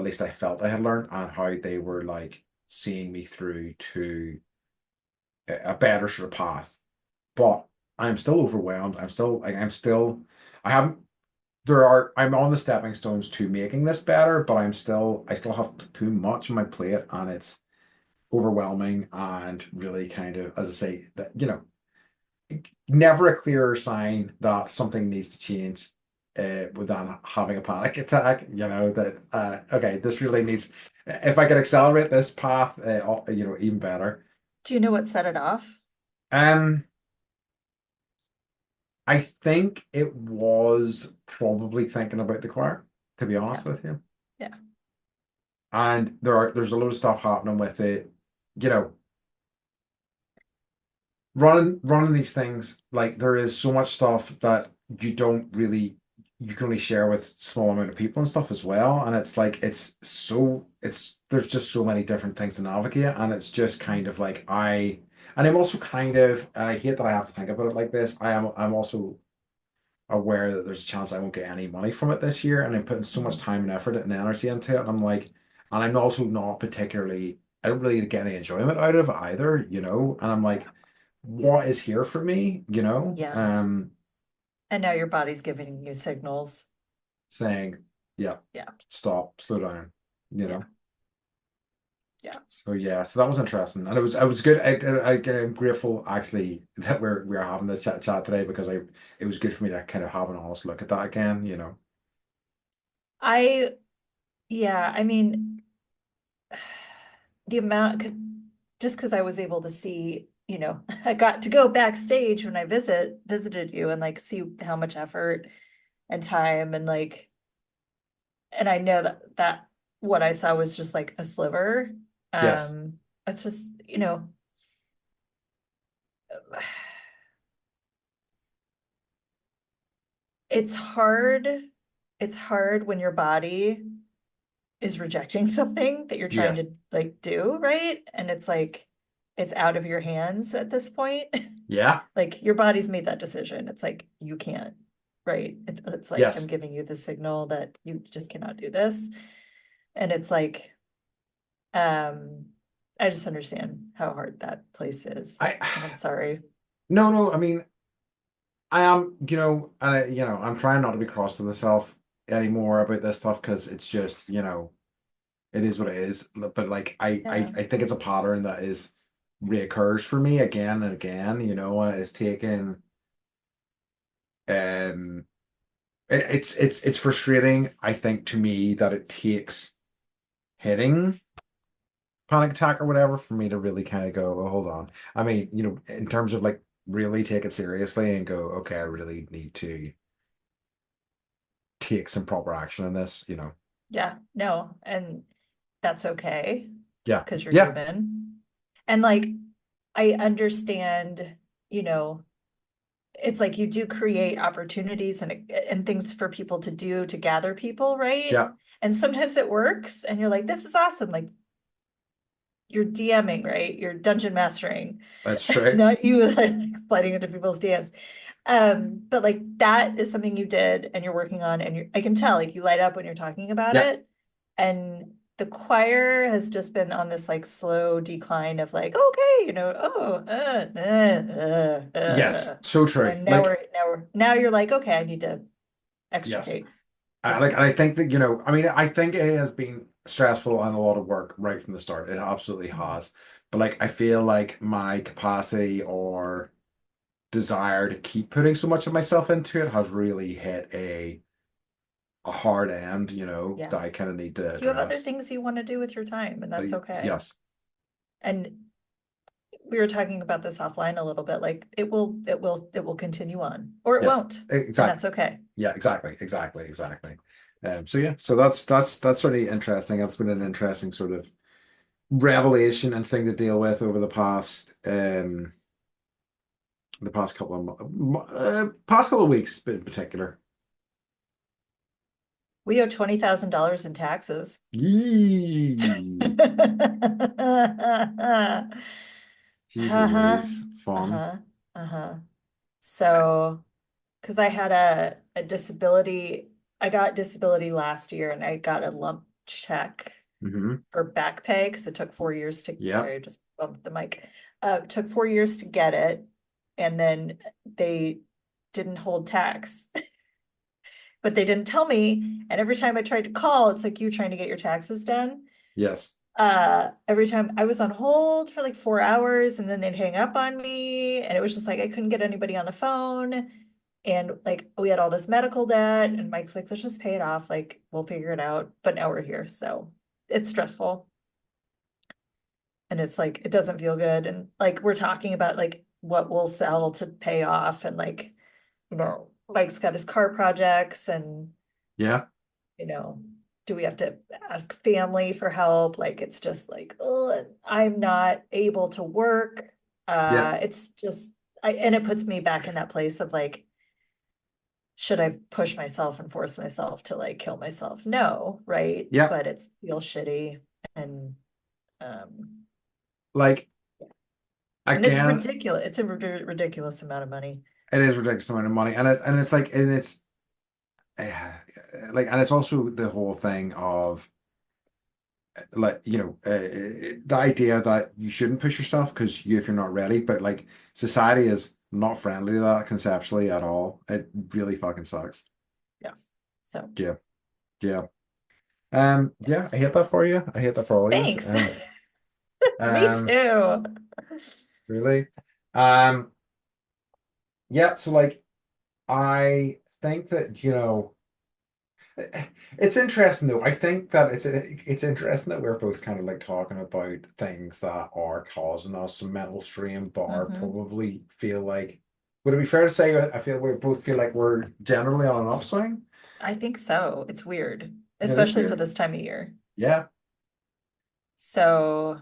Speaker 1: least I felt I had learned, and how they were like seeing me through to a better sort of path. But I'm still overwhelmed. I haven't I'm on the stepping stones to making this better, but I still have too much on my plate, and it's overwhelming and really kind of, as I say, that never a clearer sign that something needs to change without having a panic attack. That okay, this really needs. If I could accelerate this path, even better.
Speaker 2: Do you know what set it off?
Speaker 1: Um, I think it was probably thinking about the choir, to be
Speaker 2: Yeah.
Speaker 1: honest with you.
Speaker 2: Yeah.
Speaker 1: And there's a lot of stuff happening with it. You know, running these things, like there is so much stuff that you can only share with small amount of people and stuff as well, and it's like there's just so many different things to navigate, and it's just kind of like I'm also kind of, and I hate that I have to think about it like this, I'm also aware that there's a chance I won't get any money from it this year, and I'm putting so much
Speaker 2: Mhm.
Speaker 1: time and effort and energy into it. And I'm like, and I'm also not particularly, I don't really get any enjoyment out of it either, you know. And I'm like, what is here for me, you know?
Speaker 2: Yeah. And now your body's giving you signals.
Speaker 1: Saying, yeah,
Speaker 2: Yeah.
Speaker 1: stop, slow down, you
Speaker 2: Yeah.
Speaker 1: know.
Speaker 2: Yeah.
Speaker 1: So yeah, so that was interesting, and it was good. I'm grateful actually that we're having this chat today because it was good for me to kind of have an honest look at that again, you know.
Speaker 2: I, yeah, I mean, the amount, cause just because I was able to see, I got to go backstage when I visited you and like see how much effort and time and like, and I know that what I saw was just like a sliver.
Speaker 1: Yes,
Speaker 2: It's just, it's hard. It's hard when your body is rejecting something that you're trying
Speaker 1: yes,
Speaker 2: to like do, right? And it's like it's out of your hands at this point.
Speaker 1: yeah,
Speaker 2: Like your body's made that decision. It's like you can't, right? It's like I'm
Speaker 1: yes.
Speaker 2: giving you the signal that you just cannot do this. And it's like, um, I just understand how hard that place is.
Speaker 1: I
Speaker 2: And I'm sorry.
Speaker 1: no, no. I mean, I am, and I'm trying not to be cross to myself anymore about this stuff because it's just, it is what it is. But like,
Speaker 2: Yeah.
Speaker 1: I think it's a pattern that is reoccurs for me again and again, and it's taken, um. It's frustrating, I think, to me that it takes hitting panic attack or whatever for me to really kind of go, oh, hold on. I mean, in terms of like really take it seriously and go, okay, I really need to take some proper action in this.
Speaker 2: Yeah. No. And that's okay
Speaker 1: Yeah.
Speaker 2: because you're
Speaker 1: Yeah.
Speaker 2: human. And like, I understand, you know, it's like you do create opportunities and things for people to do to gather people, right?
Speaker 1: Yeah.
Speaker 2: And sometimes it works and you're like, this is awesome. Like you're DMing, right? You're dungeon mastering,
Speaker 1: That's true.
Speaker 2: not you like sliding into people's DMs. But like that is something you did and you're working on and I can tell like you light up when you're talking about
Speaker 1: Yeah.
Speaker 2: it. And the choir has just been on this like slow decline of like, okay,
Speaker 1: Yes. So true.
Speaker 2: and
Speaker 1: Like,
Speaker 2: now you're like, okay, I need to
Speaker 1: yes.
Speaker 2: extricate
Speaker 1: And I
Speaker 2: myself.
Speaker 1: think that, I mean, I think it has been stressful and a lot of work right from the start. It absolutely
Speaker 2: Mhm.
Speaker 1: has. But like, I feel like my capacity or desire to keep putting so much of myself into it has really hit a hard end,
Speaker 2: Yeah.
Speaker 1: that I kind of need to
Speaker 2: You have other
Speaker 1: address.
Speaker 2: things you want to do with your time, and that's okay.
Speaker 1: Yes,
Speaker 2: And we were talking about this offline a little bit, like it will continue on, or it
Speaker 1: yes,
Speaker 2: won't, and
Speaker 1: exactly.
Speaker 2: that's okay.
Speaker 1: Yeah, exactly, exactly, exactly. So yeah, so that's really interesting. That's been an interesting sort of revelation and thing to deal with over the past couple of past couple of weeks in particular.
Speaker 2: We owe $20,000 in taxes.
Speaker 1: Yee. Jeez
Speaker 2: Uh-huh,
Speaker 1: Louise, fun.
Speaker 2: uh-huh, uh-huh. So, because I had a disability, I got disability last year and I got a lump check
Speaker 1: Hmm.
Speaker 2: for back pay because it took 4 years to,
Speaker 1: Yeah.
Speaker 2: sorry, I just bumped the mic. It took 4 years to get it. And then they didn't hold tax, but they didn't tell me. And every time I tried to call, it's like you trying to get your taxes done.
Speaker 1: Yes.
Speaker 2: Every time I was on hold for like 4 hours and then they'd hang up on me. And it was just like I couldn't get anybody on the phone. And like we had all this medical debt, and Mike's like, let's just pay it off. Like we'll figure it out. But now we're here. So it's stressful. And it's like it doesn't feel good. And like we're talking about like what we'll sell to pay off. And like, Mike's got his car projects and
Speaker 1: Yeah.
Speaker 2: you know, do we have to ask family for help? Like, it's just like, oh, I'm not able to work.
Speaker 1: Yeah.
Speaker 2: It's just, and it puts me back in that place of like, should I push myself and force myself to like kill myself? No, right?
Speaker 1: Yeah.
Speaker 2: But it feels shitty and, um,
Speaker 1: Like
Speaker 2: and it's
Speaker 1: again,
Speaker 2: ridiculous. It's a ridiculous amount of money.
Speaker 1: it is ridiculous amount of money, and it's like, and it's uh, like, and it's also the whole thing of like, the idea that you shouldn't push yourself because if you're not ready, but like society is not friendly to that conceptually at all. It really fucking sucks.
Speaker 2: Yeah. So
Speaker 1: Yeah, yeah. Yeah,
Speaker 2: yes.
Speaker 1: I hate that for you. I hate that for all of you.
Speaker 2: Thanks. Me
Speaker 1: Um,
Speaker 2: too.
Speaker 1: really. Yeah, so like I think that, it's interesting though. I think that it's interesting that we're both kind of like talking about things that are causing us some mental strain, but are
Speaker 2: Hmm.
Speaker 1: probably feel like, would it be fair to say I feel we both feel like we're generally on an upswing?
Speaker 2: I think so. It's weird,
Speaker 1: It is
Speaker 2: especially for
Speaker 1: weird.
Speaker 2: this time of year.
Speaker 1: Yeah.
Speaker 2: So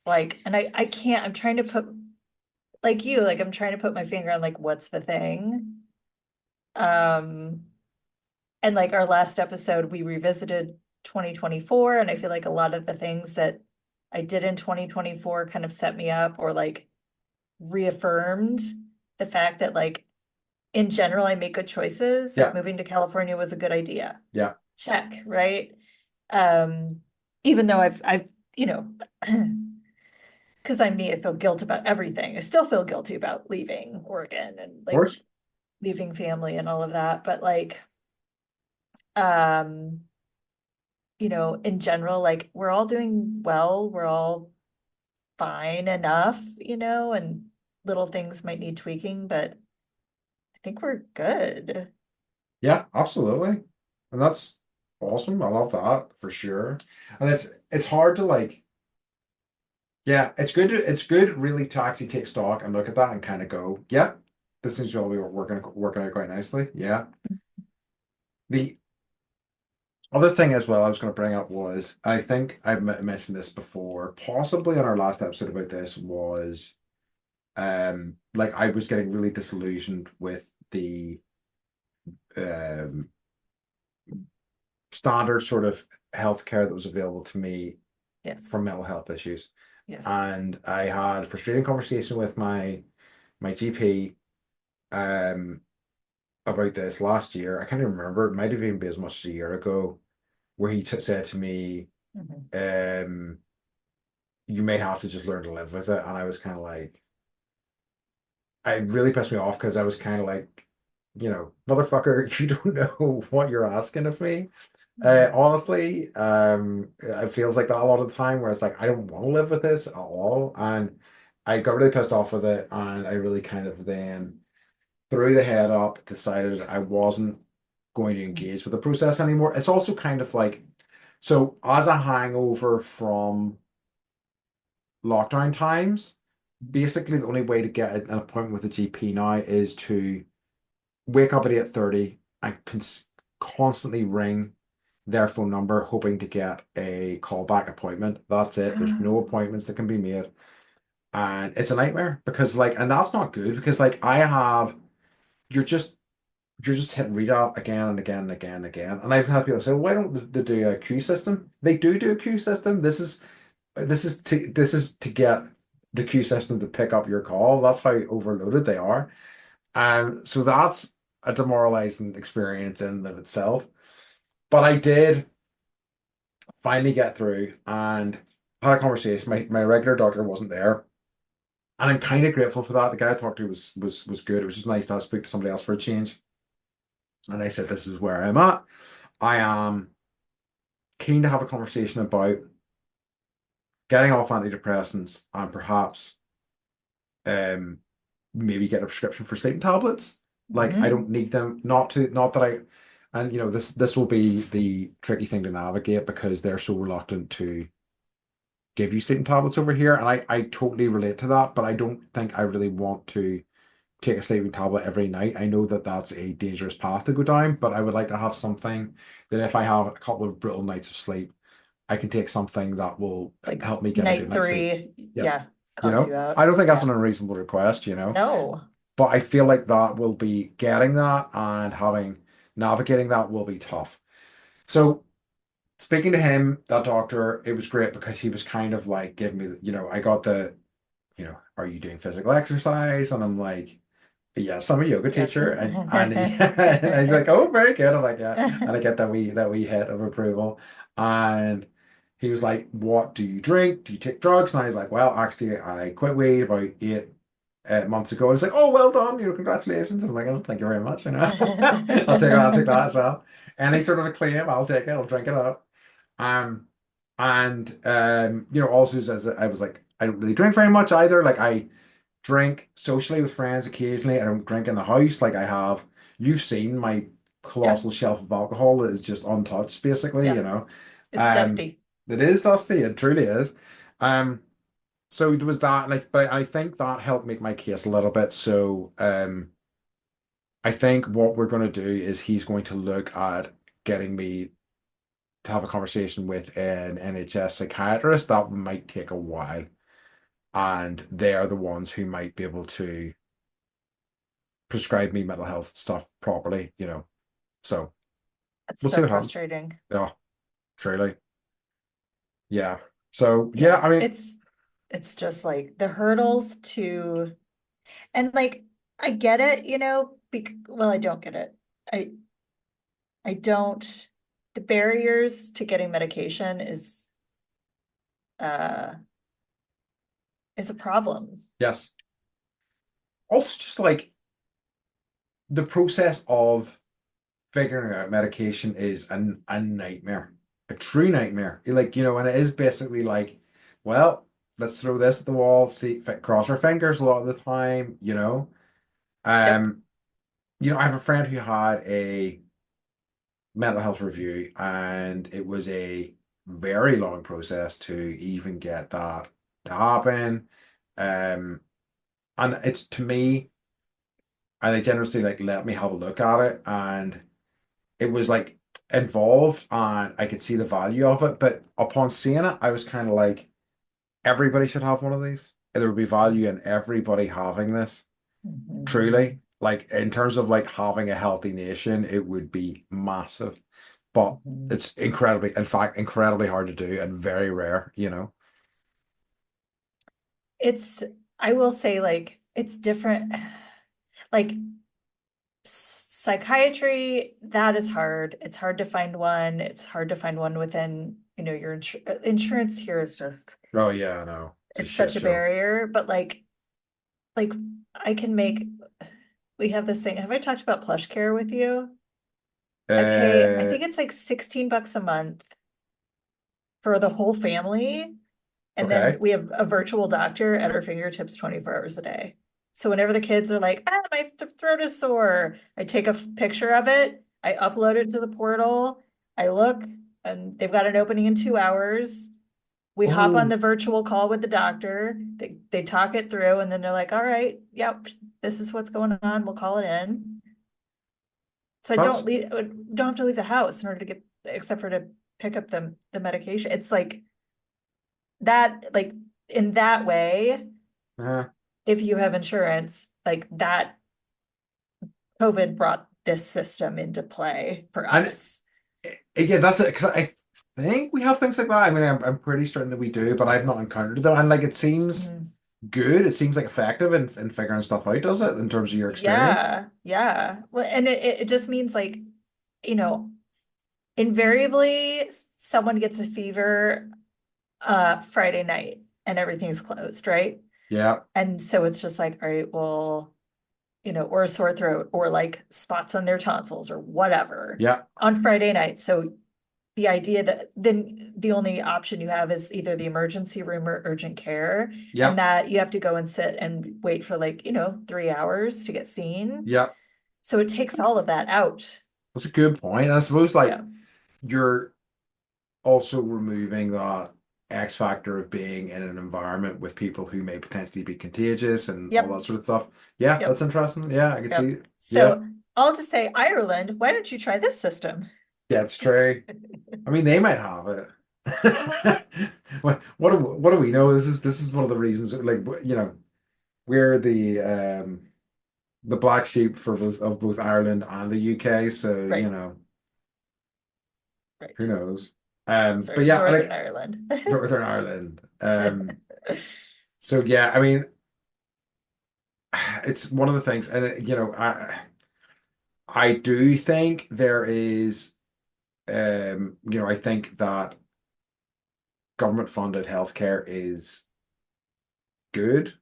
Speaker 2: like, and I can't, I'm trying to put like you, like I'm trying to put my finger on like what's the thing. Um, and like our last episode, we revisited 2024, and I feel like a lot of the things that I did in 2024 kind of set me up or like reaffirmed the fact that like in general I make good choices. Like
Speaker 1: Yeah.
Speaker 2: moving to California was a good idea.
Speaker 1: Yeah.
Speaker 2: Check, right? Um, even though I've you know, because I'm me, I feel guilt about everything. I still feel guilty about leaving Oregon and
Speaker 1: Of
Speaker 2: like
Speaker 1: course.
Speaker 2: leaving family and all of that. But like, um, in general, like we're all doing well, we're all fine enough, and little things might need tweaking, but I think we're good.
Speaker 1: Yeah, absolutely. And that's awesome. I love that for sure. And it's hard to like, yeah, it's good really to actually take stock and look at that and kind of go, yeah, this seems to be working out quite nicely. Yeah. The other thing as well I was going to bring up was, I think I mentioned this before, possibly on our last episode about this, was like I was getting really disillusioned with the um standard sort of healthcare that was available to me for
Speaker 2: Yes,
Speaker 1: mental health issues.
Speaker 2: yes.
Speaker 1: And I had a frustrating conversation with my GP um about this last year. I can't even remember. It might have even been as much as a year ago, where he said to me,
Speaker 2: Mhm.
Speaker 1: um, "You may have to just learn to live with it." And I was kind of like, it really pissed me off because I was kind of like, motherfucker, you don't know what you're asking of me.
Speaker 2: Mhm.
Speaker 1: Honestly, it feels like that a lot of the time where it's like, I don't want to live with this at all. And I got really pissed off with it. And I really kind of then threw the head up, decided I wasn't going to engage with the process anymore. It's also kind of like, so as a hangover from lockdown times, basically the only way to get an appointment with a GP now is to wake up at 8:30 and constantly ring their phone number hoping to get a callback appointment. That's it. There's no appointments that can be made. And it's a nightmare because like, and that's not good because like you're just you're just hitting read out again and again and again and again. And I've had people say, why don't they do a queue system? They do a queue system. This is to get the queue system to pick up your call. That's how overloaded they are. And so that's a demoralizing experience in and of itself. But I did finally get through and had a conversation. My regular doctor wasn't there. And I'm kind of grateful for that. The guy I talked to was good. It was just nice to speak to somebody else for a change. And I said, this is where I'm at. I am keen to have a conversation about getting off antidepressants and perhaps um maybe get a prescription for sleeping tablets. Like I don't
Speaker 2: Mhm.
Speaker 1: need them, not that I, and this will be the tricky thing to navigate because they're so reluctant to give you sleeping tablets over here, and I totally relate to that, but I don't think I really want to take a sleeping tablet every night. I know that that's a dangerous path to go down, but I would like to have something that if I have a couple of brutal nights of sleep, I can take something that will
Speaker 2: Like
Speaker 1: help me get a good
Speaker 2: night
Speaker 1: night's sleep.
Speaker 2: three,
Speaker 1: Yes.
Speaker 2: yeah, calms you out.
Speaker 1: I don't think that's
Speaker 2: Yeah.
Speaker 1: an unreasonable request.
Speaker 2: No.
Speaker 1: But I feel like that will be getting that and having navigating that will be tough. So speaking to him, that doctor, it was great because he was kind of like giving me, I got the, are you doing physical exercise? And I'm like, yes, I'm a yoga
Speaker 2: Yes.
Speaker 1: teacher, and and he's like, oh, very good. I'm like, yeah, and I get that wee hit of approval, and he was like, what do you drink? Do you take drugs? And I was like, well, actually, I quit weed about 8 months ago. And he's like, oh, well done, congratulations. And I'm like, oh, thank you very much. I'll take that as well. Any sort of a claim, I'll take it. I'll drink it up. Um, and also as I was like, I don't really drink very much either. Like I drink socially with friends occasionally. I don't drink in the house. Like I have, you've seen my
Speaker 2: Yep,
Speaker 1: colossal shelf of alcohol that is just untouched, basically,
Speaker 2: yep. It's
Speaker 1: Um,
Speaker 2: dusty.
Speaker 1: it is dusty, it truly is. Um, so there was that, and but I think that helped make my case a little bit. So I think what we're going to do is he's going to look at getting me to have a conversation with an NHS psychiatrist. That might take a while, and they are the ones who might be able to prescribe me mental health stuff properly. So
Speaker 2: It's
Speaker 1: we'll see
Speaker 2: so
Speaker 1: what happens.
Speaker 2: frustrating.
Speaker 1: Yeah, truly. Yeah. So yeah,
Speaker 2: Yeah,
Speaker 1: I mean,
Speaker 2: it's just like the hurdles to, and like I get it, well, I don't get it. I I don't, the barriers to getting medication uh is a problem.
Speaker 1: yes. Also, just like the process of figuring out medication is a nightmare, a true nightmare. And it is basically like, well, let's throw this at the wall, see, cross our fingers a lot of the time.
Speaker 2: Yep.
Speaker 1: Um, I have a friend who had a mental health review, and it was a very long process to even get that to happen. Um, and it's to me, and they generously like let me have a look at it, and it was like involved, and I could see the value of it. But upon seeing it, I was kind of like, everybody should have one of these. There would be value in everybody having this.
Speaker 2: Mhm.
Speaker 1: Truly, like in terms of like having a healthy nation, it would be massive. But
Speaker 2: Mhm.
Speaker 1: it's incredibly, in fact, incredibly hard to do and very rare.
Speaker 2: It's, I will say like it's different. Like psychiatry, that is hard. It's hard to find one. It's hard to find one within, your insurance here is just,
Speaker 1: Oh yeah, I know. It's a
Speaker 2: it's
Speaker 1: shit
Speaker 2: such a
Speaker 1: show.
Speaker 2: barrier, but like I can make, we have this thing. Have I talked about plush care with you? I pay, I
Speaker 1: Uh,
Speaker 2: think it's like 16 bucks a month for the whole family. And then
Speaker 1: okay.
Speaker 2: we have a virtual doctor at our fingertips 24 hours a day. So whenever the kids are like, my throat is sore, I take a picture of it, I upload it to the portal, I look, and they've got an opening in 2 hours. We hop on
Speaker 1: Oh,
Speaker 2: the virtual call with the doctor, they talk it through, and then they're like, all right, yep, this is what's going on, we'll call it in. So I
Speaker 1: that's
Speaker 2: don't have to leave the house in order to get, except for to pick up the medication. It's like that, like in that way,
Speaker 1: uh,
Speaker 2: if you have insurance, like that, COVID brought this system into play for
Speaker 1: and
Speaker 2: us.
Speaker 1: again, that's it, because I think we have things like that. I mean, I'm pretty certain that we do, but I've not encountered them. And like, it seems
Speaker 2: Mhm.
Speaker 1: good. It seems like effective in figuring stuff out, does it, in terms of your experience?
Speaker 2: Yeah, yeah. Well, and it just means like, you know, invariably someone gets a fever Friday night and everything's closed, right?
Speaker 1: Yeah,
Speaker 2: And so it's just like, all right, well, or a sore throat or like spots on their tonsils or whatever
Speaker 1: yeah,
Speaker 2: on Friday night. So the idea that then the only option you have is either the emergency room or urgent care,
Speaker 1: yeah,
Speaker 2: and that you have to go and sit and wait for like, 3 hours to get seen.
Speaker 1: yeah.
Speaker 2: So it takes all of that out.
Speaker 1: That's a good point. And I suppose
Speaker 2: Yeah.
Speaker 1: like you're also removing that X factor of being in an environment with people who may potentially be contagious and all
Speaker 2: Yep.
Speaker 1: that sort of stuff. Yeah,
Speaker 2: Yep.
Speaker 1: that's interesting. Yeah, I can
Speaker 2: Yep.
Speaker 1: see. Yeah,
Speaker 2: So all to say, Ireland, why don't you try this system?
Speaker 1: yeah, it's true. I mean, they might have it. What do we know? This is one of the reasons. Like, we're the black sheep for both Ireland and the UK. So
Speaker 2: Right.
Speaker 1: who
Speaker 2: Right.
Speaker 1: knows? But
Speaker 2: Sorry,
Speaker 1: yeah,
Speaker 2: Northern
Speaker 1: like
Speaker 2: Ireland.
Speaker 1: Northern Ireland. So yeah, I mean, it's one of the things, and I do think there is, I think that government funded healthcare is good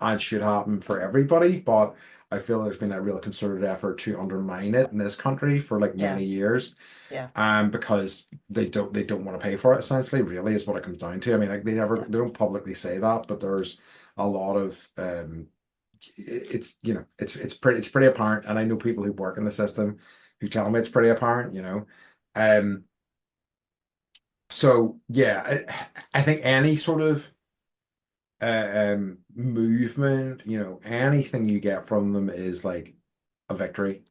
Speaker 1: and should happen for everybody, but I feel there's been a real concerted effort to undermine it in this country for like
Speaker 2: Yeah,
Speaker 1: many years.
Speaker 2: yeah,
Speaker 1: Because they don't want to pay for it, essentially, really is what it comes down to. I mean, like
Speaker 2: yeah,
Speaker 1: they don't publicly say that, but there's a lot of it's it's pretty apparent, and I know people who work in the system who tell me it's pretty apparent. Um so yeah, I think any sort of movement, anything you get from them is like a victory.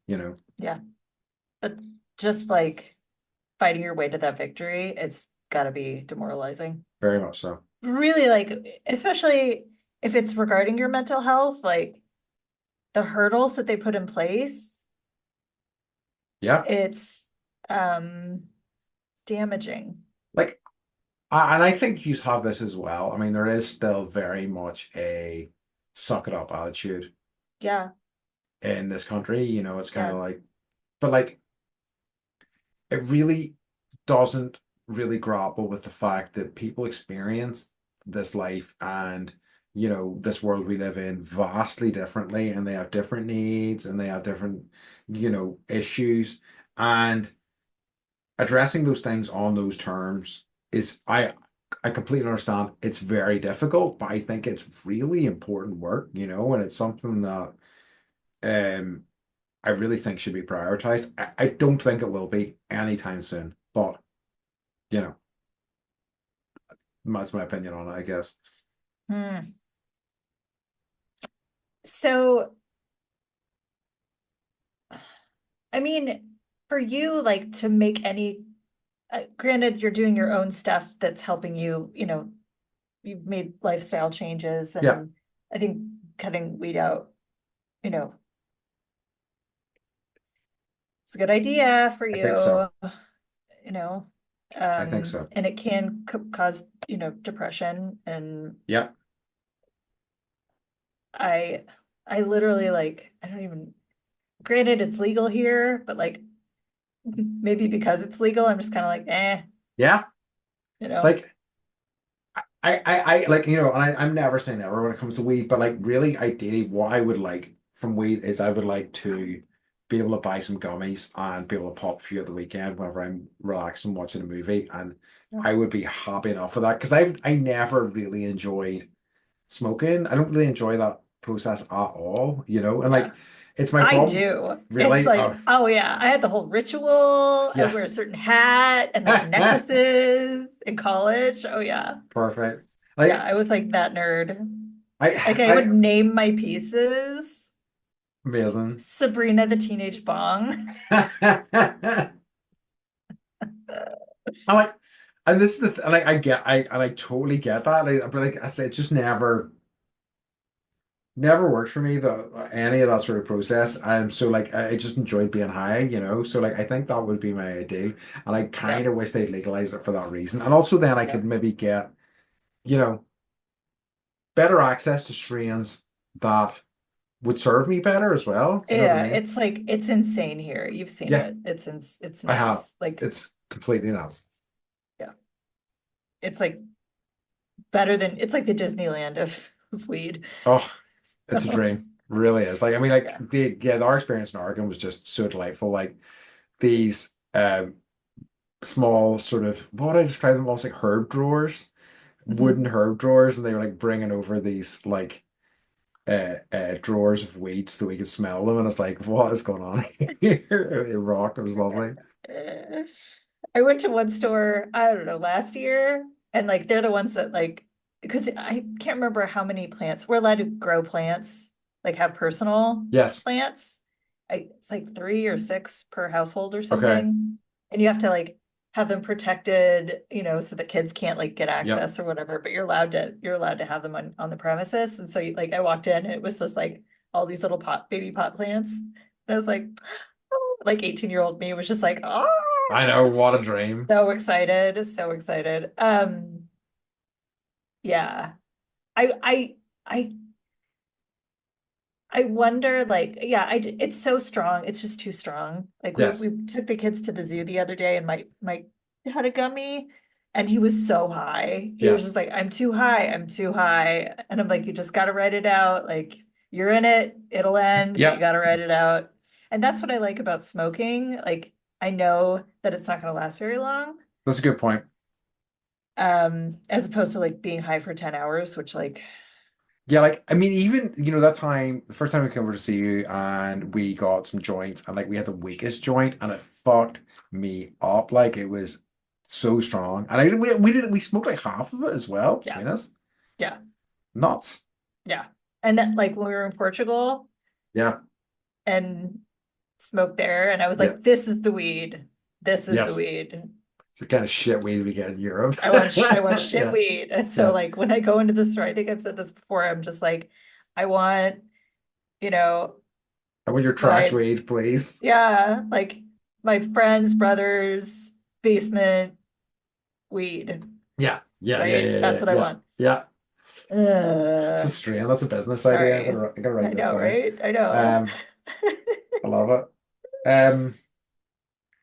Speaker 2: yeah. But just like fighting your way to that victory, it's got to be demoralizing.
Speaker 1: Very much so.
Speaker 2: Really, like, especially if it's regarding your mental health, like the hurdles that they put in place,
Speaker 1: Yeah.
Speaker 2: it's um damaging.
Speaker 1: Like and I think you have this as well. I mean, there is still very much a suck it up attitude
Speaker 2: Yeah,
Speaker 1: in this country. It's kind
Speaker 2: yeah.
Speaker 1: of like, but like, it really doesn't really grapple with the fact that people experience this life and, this world we live in vastly differently, and they have different needs and they have different, issues. And addressing those things on those terms is I completely understand it's very difficult, but I think it's really important work, and it's something that um I really think should be prioritized. I don't think it will be anytime soon, but you know, that's my opinion on it, I guess.
Speaker 2: Hmm. So, I mean, for you, like to make any, granted, you're doing your own stuff that's helping you, you've made lifestyle changes,
Speaker 1: Yeah,
Speaker 2: and I think cutting weed out, you know, it's a good idea for
Speaker 1: I think so.
Speaker 2: you, you know,
Speaker 1: I think so.
Speaker 2: and it can cause, depression. And
Speaker 1: Yeah,
Speaker 2: I, I literally like, I don't even, granted, it's legal here, but like maybe because it's legal, I'm just kind of like,
Speaker 1: yeah.
Speaker 2: you know,
Speaker 1: Like I like, and I'm never saying never when it comes to weed, but like really ideally what I would like from weed is I would like to be able to buy some gummies and be able to pop a few at the weekend whenever I'm relaxed and watching a movie. And I would be happy enough for that because I never really enjoyed smoking. I don't really enjoy that process at all. And
Speaker 2: yeah.
Speaker 1: like it's my
Speaker 2: I
Speaker 1: problem,
Speaker 2: do. It's
Speaker 1: really.
Speaker 2: like, oh yeah, I had the whole ritual. I would
Speaker 1: Yeah.
Speaker 2: wear a certain hat and like necklaces in college. Oh yeah.
Speaker 1: Perfect.
Speaker 2: Yeah,
Speaker 1: Like
Speaker 2: I was like that nerd. Like I would
Speaker 1: I
Speaker 2: name my pieces
Speaker 1: amazing.
Speaker 2: Sabrina the Teenage Bong.
Speaker 1: I like, and this is like I totally get that. But like I said, it just never worked for me. Any of that sort of process. So like I just enjoyed being high. So like I think that would be my ideal, and I kind
Speaker 2: Yep.
Speaker 1: of wish they'd legalized it for that reason. And also then I could
Speaker 2: Yep.
Speaker 1: maybe get you know better access to strains that would serve me better as well. Do you know what I
Speaker 2: Yeah,
Speaker 1: mean?
Speaker 2: it's like it's insane here. You've seen
Speaker 1: Yeah,
Speaker 2: it. It's
Speaker 1: I have.
Speaker 2: nuts. Like,
Speaker 1: It's completely nuts.
Speaker 2: yeah. It's like better than it's like the Disneyland of weed.
Speaker 1: Oh, it's a
Speaker 2: So
Speaker 1: dream. Really is. Like, I mean, like
Speaker 2: yeah.
Speaker 1: our experience in Oregon was just so delightful. Like these small sort of what would I describe them almost like herb drawers, wooden
Speaker 2: Mhm.
Speaker 1: herb drawers, and they were like bringing over these like drawers of weeds so that we could smell them, and it's like, what is going on here? It rocked. It was lovely.
Speaker 2: Eh, I went to one store, I don't know, last year, and like they're the ones that like because I can't remember how many plants we're allowed to grow plants, like have personal
Speaker 1: Yes.
Speaker 2: plants. It's like 3 or 6 per household or
Speaker 1: Okay.
Speaker 2: something. And you have to like have them protected, so that kids can't like get
Speaker 1: Yep.
Speaker 2: access or whatever, but you're allowed to have them on the premises. And so like I walked in, and it was just like all these little baby pot plants. And I was like 18-year-old me was just like, oh,
Speaker 1: I know. What a dream.
Speaker 2: so excited, so excited. Yeah. I I wonder, like, yeah, it's so strong. It's just too strong. Like
Speaker 1: Yes.
Speaker 2: we took the kids to the zoo the other day and my had a gummy and he was so high. He was
Speaker 1: Yes.
Speaker 2: just like, I'm too high, I'm too high. And I'm like, you just gotta write it out. Like you're in it, it'll end, but you
Speaker 1: Yep.
Speaker 2: gotta write it out. And that's what I like about smoking. Like I know that it's not gonna last very long.
Speaker 1: That's a good point.
Speaker 2: As opposed to like being high for 10 hours, which like,
Speaker 1: Yeah, like I mean, even that time, the first time we came over to see you, and we got some joints, and like we had the weakest joint, and it fucked me up. Like it was so strong, and we smoked like half of it as well
Speaker 2: yeah,
Speaker 1: between us.
Speaker 2: yeah,
Speaker 1: Nuts.
Speaker 2: yeah. And then like when we were in Portugal
Speaker 1: Yeah.
Speaker 2: and smoked there, and I was
Speaker 1: Yeah.
Speaker 2: like, this is the weed. This is the
Speaker 1: Yes.
Speaker 2: weed.
Speaker 1: It's the kind of shit weed we get in Europe.
Speaker 2: I want shit
Speaker 1: Yeah.
Speaker 2: weed. And so
Speaker 1: Yeah.
Speaker 2: like when I go into the store, I think I've said this before, I'm just like, I want, you know,
Speaker 1: I want your trash
Speaker 2: my
Speaker 1: weed, please.
Speaker 2: yeah, like my friend's brother's basement weed,
Speaker 1: Yeah. Yeah. Yeah.
Speaker 2: right?
Speaker 1: Yeah.
Speaker 2: That's
Speaker 1: Yeah.
Speaker 2: what I
Speaker 1: Yeah.
Speaker 2: want.
Speaker 1: Yeah. That's a
Speaker 2: Uh,
Speaker 1: strain. That's a business idea.
Speaker 2: sorry.
Speaker 1: I gotta
Speaker 2: I
Speaker 1: write this
Speaker 2: know,
Speaker 1: down.
Speaker 2: right? I know.
Speaker 1: Um, I love it.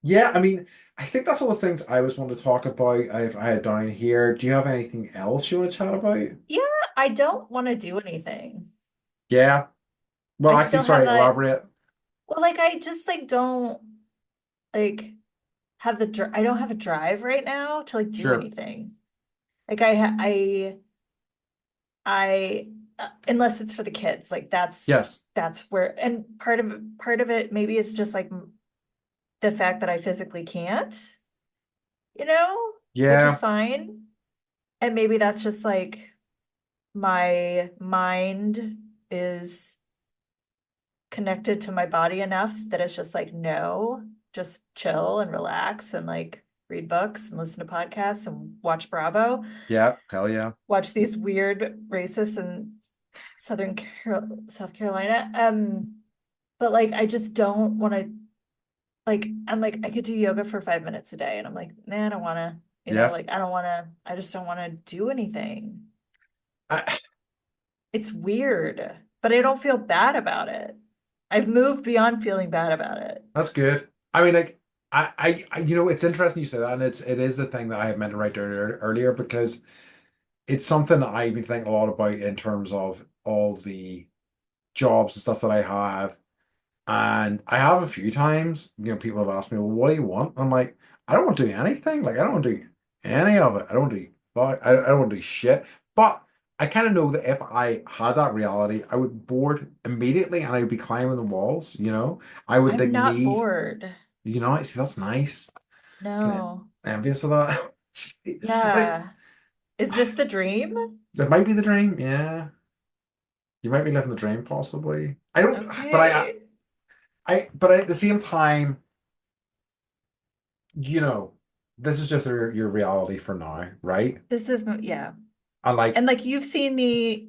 Speaker 1: Yeah, I mean, I think that's all the things I was wanting to talk about. I had down here. Do you have anything else you want to chat about?
Speaker 2: Yeah, I don't want to do anything.
Speaker 1: Yeah. Well,
Speaker 2: I
Speaker 1: actually,
Speaker 2: still have
Speaker 1: sorry,
Speaker 2: that.
Speaker 1: elaborate.
Speaker 2: Well, like I just like don't like have I don't have a drive right now to like do
Speaker 1: Sure.
Speaker 2: anything. Like I unless it's for the kids, like
Speaker 1: Yes.
Speaker 2: that's where and part of it maybe it's just like the fact that I physically can't, you know, which is
Speaker 1: Yeah.
Speaker 2: fine. And maybe that's just like my mind is connected to my body enough that it's just like, no, just chill and relax and like read books and listen to podcasts and watch Bravo,
Speaker 1: Yeah. Hell yeah.
Speaker 2: watch these weird racists in South Carolina. But like I just don't want to like I'm like I could do yoga for 5 minutes a day and I'm like, nah, I don't want to,
Speaker 1: Yeah.
Speaker 2: like I don't want to, I just don't want to do anything.
Speaker 1: I,
Speaker 2: It's weird, but I don't feel bad about it. I've moved beyond feeling bad about it.
Speaker 1: that's good. I mean, like, it's interesting you say that, and it is the thing that I had meant to write down earlier because it's something that I've been thinking a lot about in terms of all the jobs and stuff that I have. And I have a few times, people have asked me, well, what do you want? I'm like, I don't want to do anything. Like, I don't want to do any of it. I don't want to do, fuck, I don't want to do shit. But I kind of know that if I had that reality, I would bored immediately and I would be climbing the walls. I would
Speaker 2: I'm
Speaker 1: like
Speaker 2: not
Speaker 1: need,
Speaker 2: bored.
Speaker 1: see, that's nice. Kind of
Speaker 2: No.
Speaker 1: envious of that. Like,
Speaker 2: Yeah. Is this the dream?
Speaker 1: that might be the dream. Yeah. You might be living the dream, possibly. I don't, but
Speaker 2: Okay.
Speaker 1: but at the same time, you know, this is just your reality for now, right?
Speaker 2: Yeah.
Speaker 1: And like,
Speaker 2: And like you've seen me,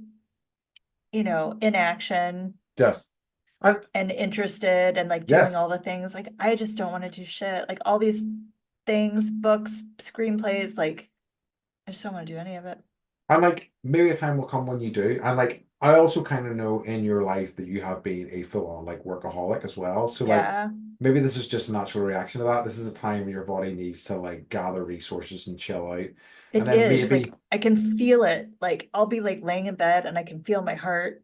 Speaker 2: in action
Speaker 1: just, and
Speaker 2: and interested and like doing
Speaker 1: yes,
Speaker 2: all the things. Like I just don't want to do shit. Like all these things, books, screenplays, like I just don't want to do any of it.
Speaker 1: and like maybe a time will come when you do. And like, I also kind of know in your life that you have been a full-on like workaholic as well. So like,
Speaker 2: Yeah.
Speaker 1: maybe this is just a natural reaction to that. This is a time when your body needs to like gather resources and chill out. And
Speaker 2: It
Speaker 1: then
Speaker 2: is like
Speaker 1: maybe,
Speaker 2: I can feel it. Like I'll be like laying in bed and I can feel my heart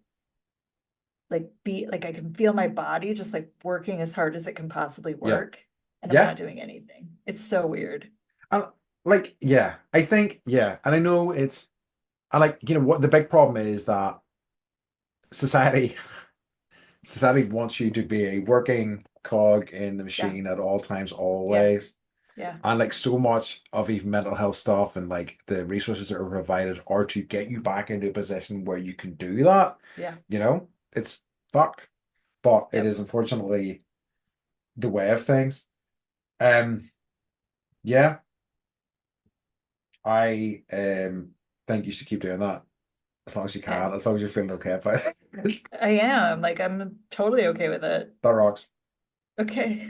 Speaker 2: like beat, like I can feel my body just like working as hard as it can possibly
Speaker 1: yeah,
Speaker 2: work. And I'm
Speaker 1: yeah.
Speaker 2: not doing anything. It's so weird.
Speaker 1: And like, yeah, I think, yeah. And I know I like, what the big problem is that society society wants you to be a working cog in the
Speaker 2: Yeah.
Speaker 1: machine at all times,
Speaker 2: Yeah.
Speaker 1: always.
Speaker 2: Yeah.
Speaker 1: And like so much of even mental health stuff and like the resources that are provided are to get you back into a position where you can do that.
Speaker 2: Yeah.
Speaker 1: It's fucked, but it
Speaker 2: Yep.
Speaker 1: is unfortunately the way of things. Um, yeah, I think you should keep doing that as long as you
Speaker 2: Okay.
Speaker 1: can, as long as you're feeling okay about it.
Speaker 2: I am. Like I'm totally okay with it.
Speaker 1: That rocks.
Speaker 2: Okay.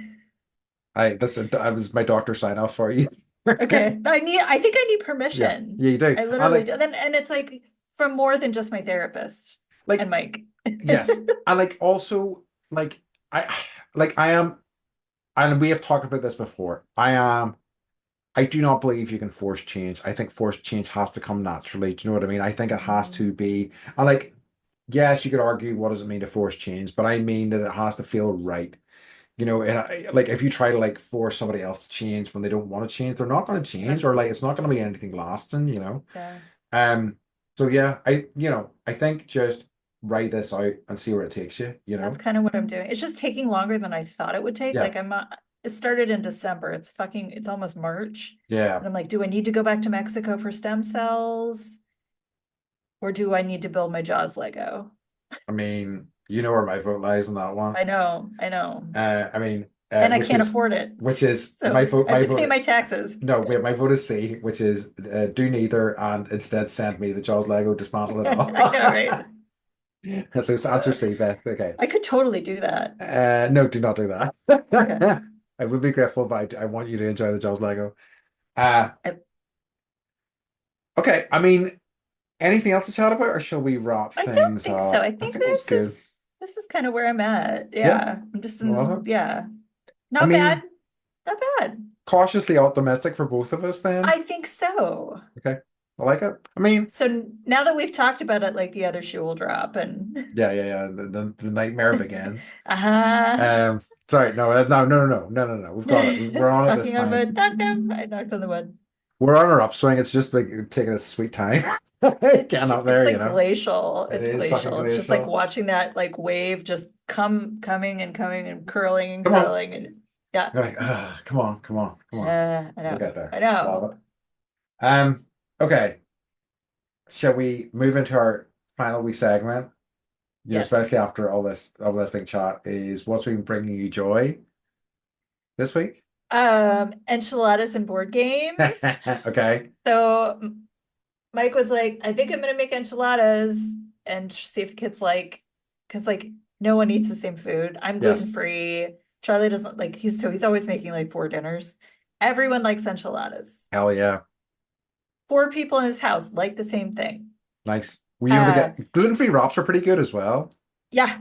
Speaker 1: I was my doctor sign off for you.
Speaker 2: Okay. I think I need
Speaker 1: Yeah,
Speaker 2: permission.
Speaker 1: yeah, you do.
Speaker 2: I
Speaker 1: I
Speaker 2: literally
Speaker 1: like,
Speaker 2: do. And it's like from more than just my therapist and
Speaker 1: like,
Speaker 2: Mike.
Speaker 1: yes, and like also like I I am, and we have talked about this before. I do not believe you can force change. I think forced change has to come naturally. Do you know what I mean? I think it has
Speaker 2: Mm,
Speaker 1: to be, and like, yes, you could argue what does it mean to force change, but I mean that it has to feel right. Like if you try to like force somebody else to change when they don't want to change, they're not going to change,
Speaker 2: that's
Speaker 1: or like it's not going to be anything lasting.
Speaker 2: yeah.
Speaker 1: Um, so yeah, I think just write this out and see where it takes you.
Speaker 2: That's kind of what I'm doing. It's just taking longer than I thought it would take.
Speaker 1: Yeah,
Speaker 2: Like I'm not, it started in December. It's almost March.
Speaker 1: yeah.
Speaker 2: And I'm like, do I need to go back to Mexico for stem cells? Or do I need to build my Jaws Lego?
Speaker 1: I mean, you know where my vote lies on that one.
Speaker 2: I know.
Speaker 1: I mean,
Speaker 2: And I
Speaker 1: which
Speaker 2: can't
Speaker 1: is
Speaker 2: afford it.
Speaker 1: which is my
Speaker 2: So
Speaker 1: vote.
Speaker 2: I have
Speaker 1: My
Speaker 2: to pay
Speaker 1: vote.
Speaker 2: my taxes.
Speaker 1: No, wait, my vote is C, which is do neither and instead send me the Jaws Lego, dismantle it all.
Speaker 2: I know, right?
Speaker 1: So it's answer C, Beth. Okay.
Speaker 2: I could totally do that.
Speaker 1: No, do not do that.
Speaker 2: Okay.
Speaker 1: I would be grateful, but I want you to enjoy the Jaws Lego. Uh,
Speaker 2: I,
Speaker 1: okay. I mean, anything else to chat about, or shall we wrap
Speaker 2: I don't
Speaker 1: things
Speaker 2: think so.
Speaker 1: up?
Speaker 2: I
Speaker 1: I
Speaker 2: think
Speaker 1: think it was good.
Speaker 2: this is kind of where I'm at.
Speaker 1: Yeah,
Speaker 2: Yeah. I'm just
Speaker 1: I
Speaker 2: in this,
Speaker 1: love it.
Speaker 2: yeah.
Speaker 1: I
Speaker 2: Not bad.
Speaker 1: mean,
Speaker 2: Not bad.
Speaker 1: cautiously optimistic for both of us then.
Speaker 2: I think so.
Speaker 1: Okay. I like it. I mean,
Speaker 2: So now that we've talked about it, like the other shoe will drop and
Speaker 1: yeah, yeah, yeah. The nightmare begins.
Speaker 2: uh-huh.
Speaker 1: Sorry, no, no. We've got it. We're on it this
Speaker 2: Knocking on
Speaker 1: time.
Speaker 2: wood. Knocked him. I knocked on the wood.
Speaker 1: We're on our upswing. It's just like taking a sweet time. Getting up
Speaker 2: It's
Speaker 1: there,
Speaker 2: like glacial.
Speaker 1: It
Speaker 2: It's
Speaker 1: is fucking
Speaker 2: glacial. It's just like
Speaker 1: glacial.
Speaker 2: watching that like wave just coming and coming and
Speaker 1: Come on.
Speaker 2: curling and yeah.
Speaker 1: You're like, come on, come on, come on.
Speaker 2: I
Speaker 1: We'll
Speaker 2: know.
Speaker 1: get there.
Speaker 2: I
Speaker 1: Love
Speaker 2: know.
Speaker 1: it. Okay. Shall we move into our final wee segment?
Speaker 2: Yes.
Speaker 1: Especially after all this uplifting chat, is what's been bringing you joy this week?
Speaker 2: Enchiladas and board games.
Speaker 1: Okay.
Speaker 2: So Mike was like, I think I'm gonna make enchiladas and see if the kids like, because like no one eats the same food. I'm gluten
Speaker 1: Yes.
Speaker 2: free. Charlie doesn't like, he's always making like 4 dinners. Everyone likes enchiladas.
Speaker 1: Hell yeah.
Speaker 2: 4 people in his house like the same thing.
Speaker 1: Nice. Were you able to
Speaker 2: Uh,
Speaker 1: get gluten-free wraps are pretty good as well.
Speaker 2: yeah,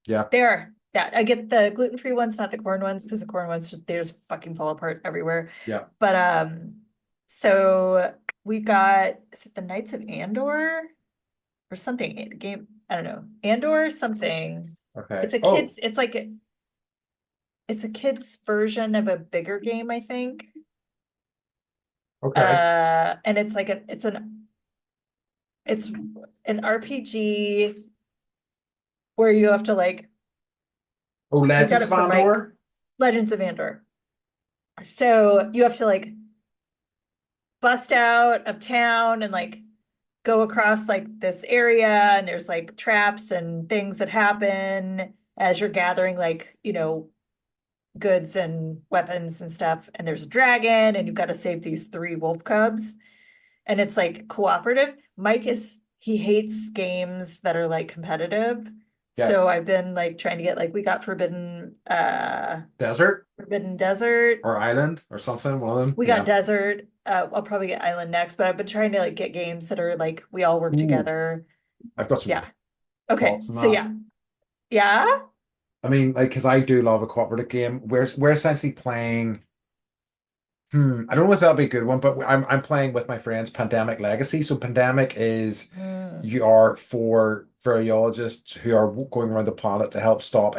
Speaker 1: Yeah.
Speaker 2: there. Yeah, I get the gluten-free ones, not the corn ones, because the corn ones they just fucking fall apart everywhere.
Speaker 1: Yeah.
Speaker 2: But so we got, is it the Knights of Andor or something? Game, I don't know, Andor something.
Speaker 1: Okay.
Speaker 2: It's a
Speaker 1: Oh,
Speaker 2: kids. It's a kids version of a bigger game, I think.
Speaker 1: okay.
Speaker 2: And it's an RPG where you have to like
Speaker 1: Oh,
Speaker 2: we got
Speaker 1: Legends
Speaker 2: it
Speaker 1: of
Speaker 2: for Mike,
Speaker 1: Andor.
Speaker 2: Legends of Andor. So you have to like bust out of town and like go across like this area and there's like traps and things that happen as you're gathering like, goods and weapons and stuff. And there's a dragon and you've got to save these 3 wolf cubs. And it's like cooperative. He hates games that are like competitive. So
Speaker 1: Yes.
Speaker 2: I've been like trying to get like we got
Speaker 1: Desert
Speaker 2: Forbidden Desert.
Speaker 1: or Island or something. One of them.
Speaker 2: We got
Speaker 1: Yeah.
Speaker 2: Desert. I'll probably get Island next, but I've been trying to like get games that are like we all work
Speaker 1: Ooh,
Speaker 2: together.
Speaker 1: I've got some
Speaker 2: Yeah. Okay.
Speaker 1: thoughts on
Speaker 2: So
Speaker 1: that.
Speaker 2: yeah. Yeah.
Speaker 1: I mean, like, because I do love a cooperative game. We're essentially playing. I don't know if that'll be a good one, but I'm playing with my friends Pandemic Legacy. So Pandemic is
Speaker 2: Mm,
Speaker 1: you are four virologists who are going around the planet to help stop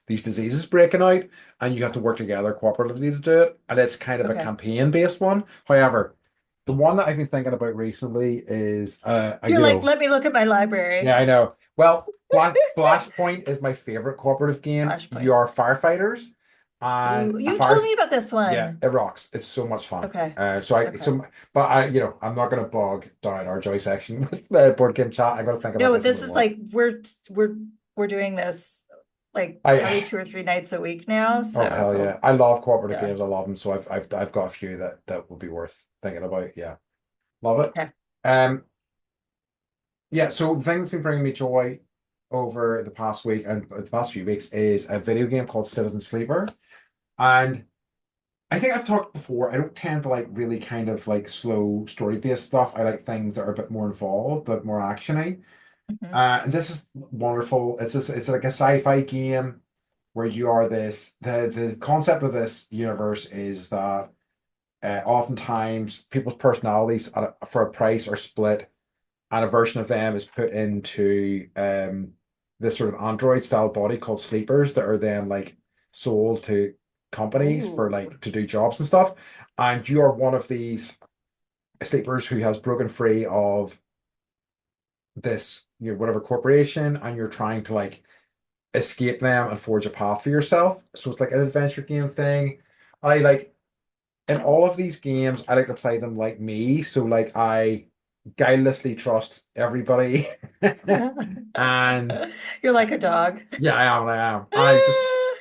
Speaker 1: these diseases breaking out, and you have to work together cooperatively to do it. And it's kind of a
Speaker 2: okay.
Speaker 1: campaign-based one. However, the one that I've been thinking about recently is
Speaker 2: You're like, let me look at my
Speaker 1: yeah,
Speaker 2: library.
Speaker 1: I know. Well, Flashpoint is my favorite cooperative game. You
Speaker 2: Flashpoint.
Speaker 1: are firefighters, and
Speaker 2: Ooh,
Speaker 1: a
Speaker 2: you
Speaker 1: fire.
Speaker 2: told me about this
Speaker 1: Yeah,
Speaker 2: one.
Speaker 1: it rocks. It's so much fun.
Speaker 2: Okay. Okay.
Speaker 1: But I'm not gonna bog down our joy section with board game chat. I gotta think about
Speaker 2: No,
Speaker 1: this a
Speaker 2: this
Speaker 1: bit
Speaker 2: is
Speaker 1: more.
Speaker 2: like we're doing this like probably
Speaker 1: I
Speaker 2: 2 or 3 nights a week now.
Speaker 1: oh hell
Speaker 2: So
Speaker 1: yeah, I love cooperative
Speaker 2: yeah.
Speaker 1: games. I love them. So I've got a few that would be worth thinking about. Yeah, love it.
Speaker 2: Okay.
Speaker 1: Um, yeah. So the thing that's been bringing me joy over the past week and the past few weeks is a video game called Citizen Sleeper, and I think I've talked before. I don't tend to like really kind of like slow story-based stuff. I like things that are a bit more involved, a bit more actiony.
Speaker 2: Mhm.
Speaker 1: And this is wonderful. It's like a sci-fi game where you are this. The concept of this universe is that oftentimes people's personalities for a price are split, and a version of them is put into this sort of android style body called sleepers that are then like sold to companies for
Speaker 2: Ooh.
Speaker 1: like to do jobs and stuff. And you are one of these sleepers who has broken free of this, whatever corporation, and you're trying to like escape them and forge a path for yourself. So it's like an adventure game thing. I like in all of these games, I like to play them like me. So like I guilelessly trust everybody. And
Speaker 2: You're like a dog.
Speaker 1: yeah, I am. I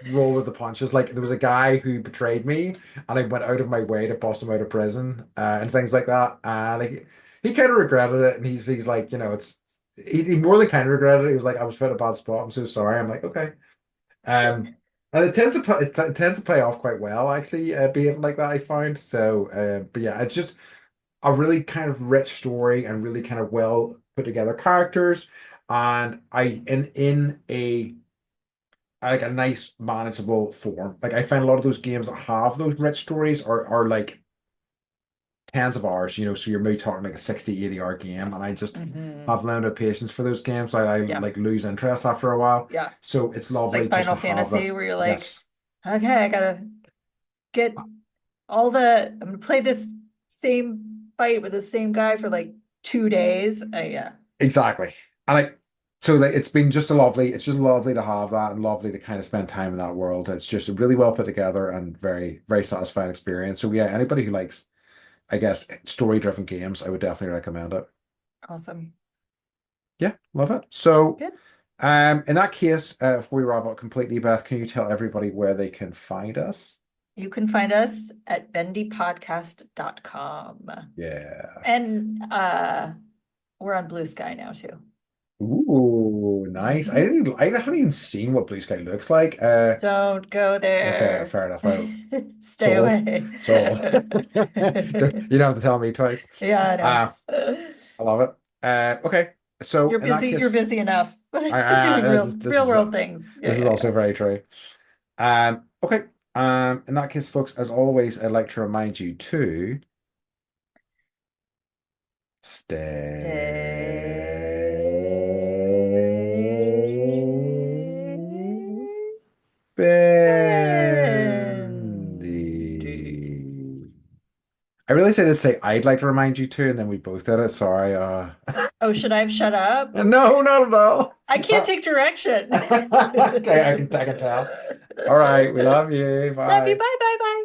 Speaker 1: just roll with the punches. Like there was a guy who betrayed me, and I went out of my way to bust him out of prison, and things like that. And like he kind of regretted it, and he's like, he more than kind of regretted it. He was like, I was put in a bad spot. I'm so sorry. I'm like, okay. Um, and it tends to play off quite well, actually, behaving like that. I found so. But yeah, it's just a really kind of rich story and really kind of well put together characters, and in a like a nice manageable form. Like I find a lot of those games that have those rich stories are like tens of hours, so you're maybe talking like a 60, 80 hour game, and I just
Speaker 2: Hmm.
Speaker 1: have limited patience for those games. I
Speaker 2: Yeah.
Speaker 1: like lose interest after a while.
Speaker 2: Yeah.
Speaker 1: So it's
Speaker 2: It's like
Speaker 1: lovely just to
Speaker 2: Final
Speaker 1: have
Speaker 2: Fantasy
Speaker 1: this.
Speaker 2: where you're like,
Speaker 1: Yes,
Speaker 2: okay, I gotta get I'm gonna play this same fight with the same guy for like 2 days. Yeah.
Speaker 1: exactly. And like so like it's just lovely to have that and lovely to kind of spend time in that world. It's just really well put together and very, very satisfying experience. So yeah, anybody who likes, I guess, story-driven games, I would definitely recommend it.
Speaker 2: Awesome.
Speaker 1: Yeah, love it. So,
Speaker 2: Good.
Speaker 1: in that case, before we wrap up completely, Beth, can you tell everybody where they can find us?
Speaker 2: You can find us at bendypodcast.com.
Speaker 1: Yeah.
Speaker 2: And we're on Blue Sky now too.
Speaker 1: Ooh, nice.
Speaker 2: Mhm.
Speaker 1: I haven't even seen what Blue Sky looks like.
Speaker 2: Don't go
Speaker 1: Okay,
Speaker 2: there.
Speaker 1: fair enough. I
Speaker 2: Stay
Speaker 1: sold.
Speaker 2: away.
Speaker 1: Sold. You don't have to tell me twice.
Speaker 2: Yeah, I know.
Speaker 1: I love it. Okay, so in that
Speaker 2: You're
Speaker 1: cuse,
Speaker 2: busy enough doing
Speaker 1: this
Speaker 2: real
Speaker 1: is
Speaker 2: world things.
Speaker 1: this is
Speaker 2: Yeah.
Speaker 1: also very true. Okay. In that case, folks, as always, I'd like to remind you to stay
Speaker 2: Stay
Speaker 1: bendy.
Speaker 2: bendy.
Speaker 1: I really said to say I'd like to remind you to, and then we both did it. Sorry.
Speaker 2: Oh, should I have shut up?
Speaker 1: No, not at all.
Speaker 2: I can't take direction.
Speaker 1: Okay, I can tell. All right, we love you.
Speaker 2: Love you.
Speaker 1: Bye.
Speaker 2: Bye, bye, bye.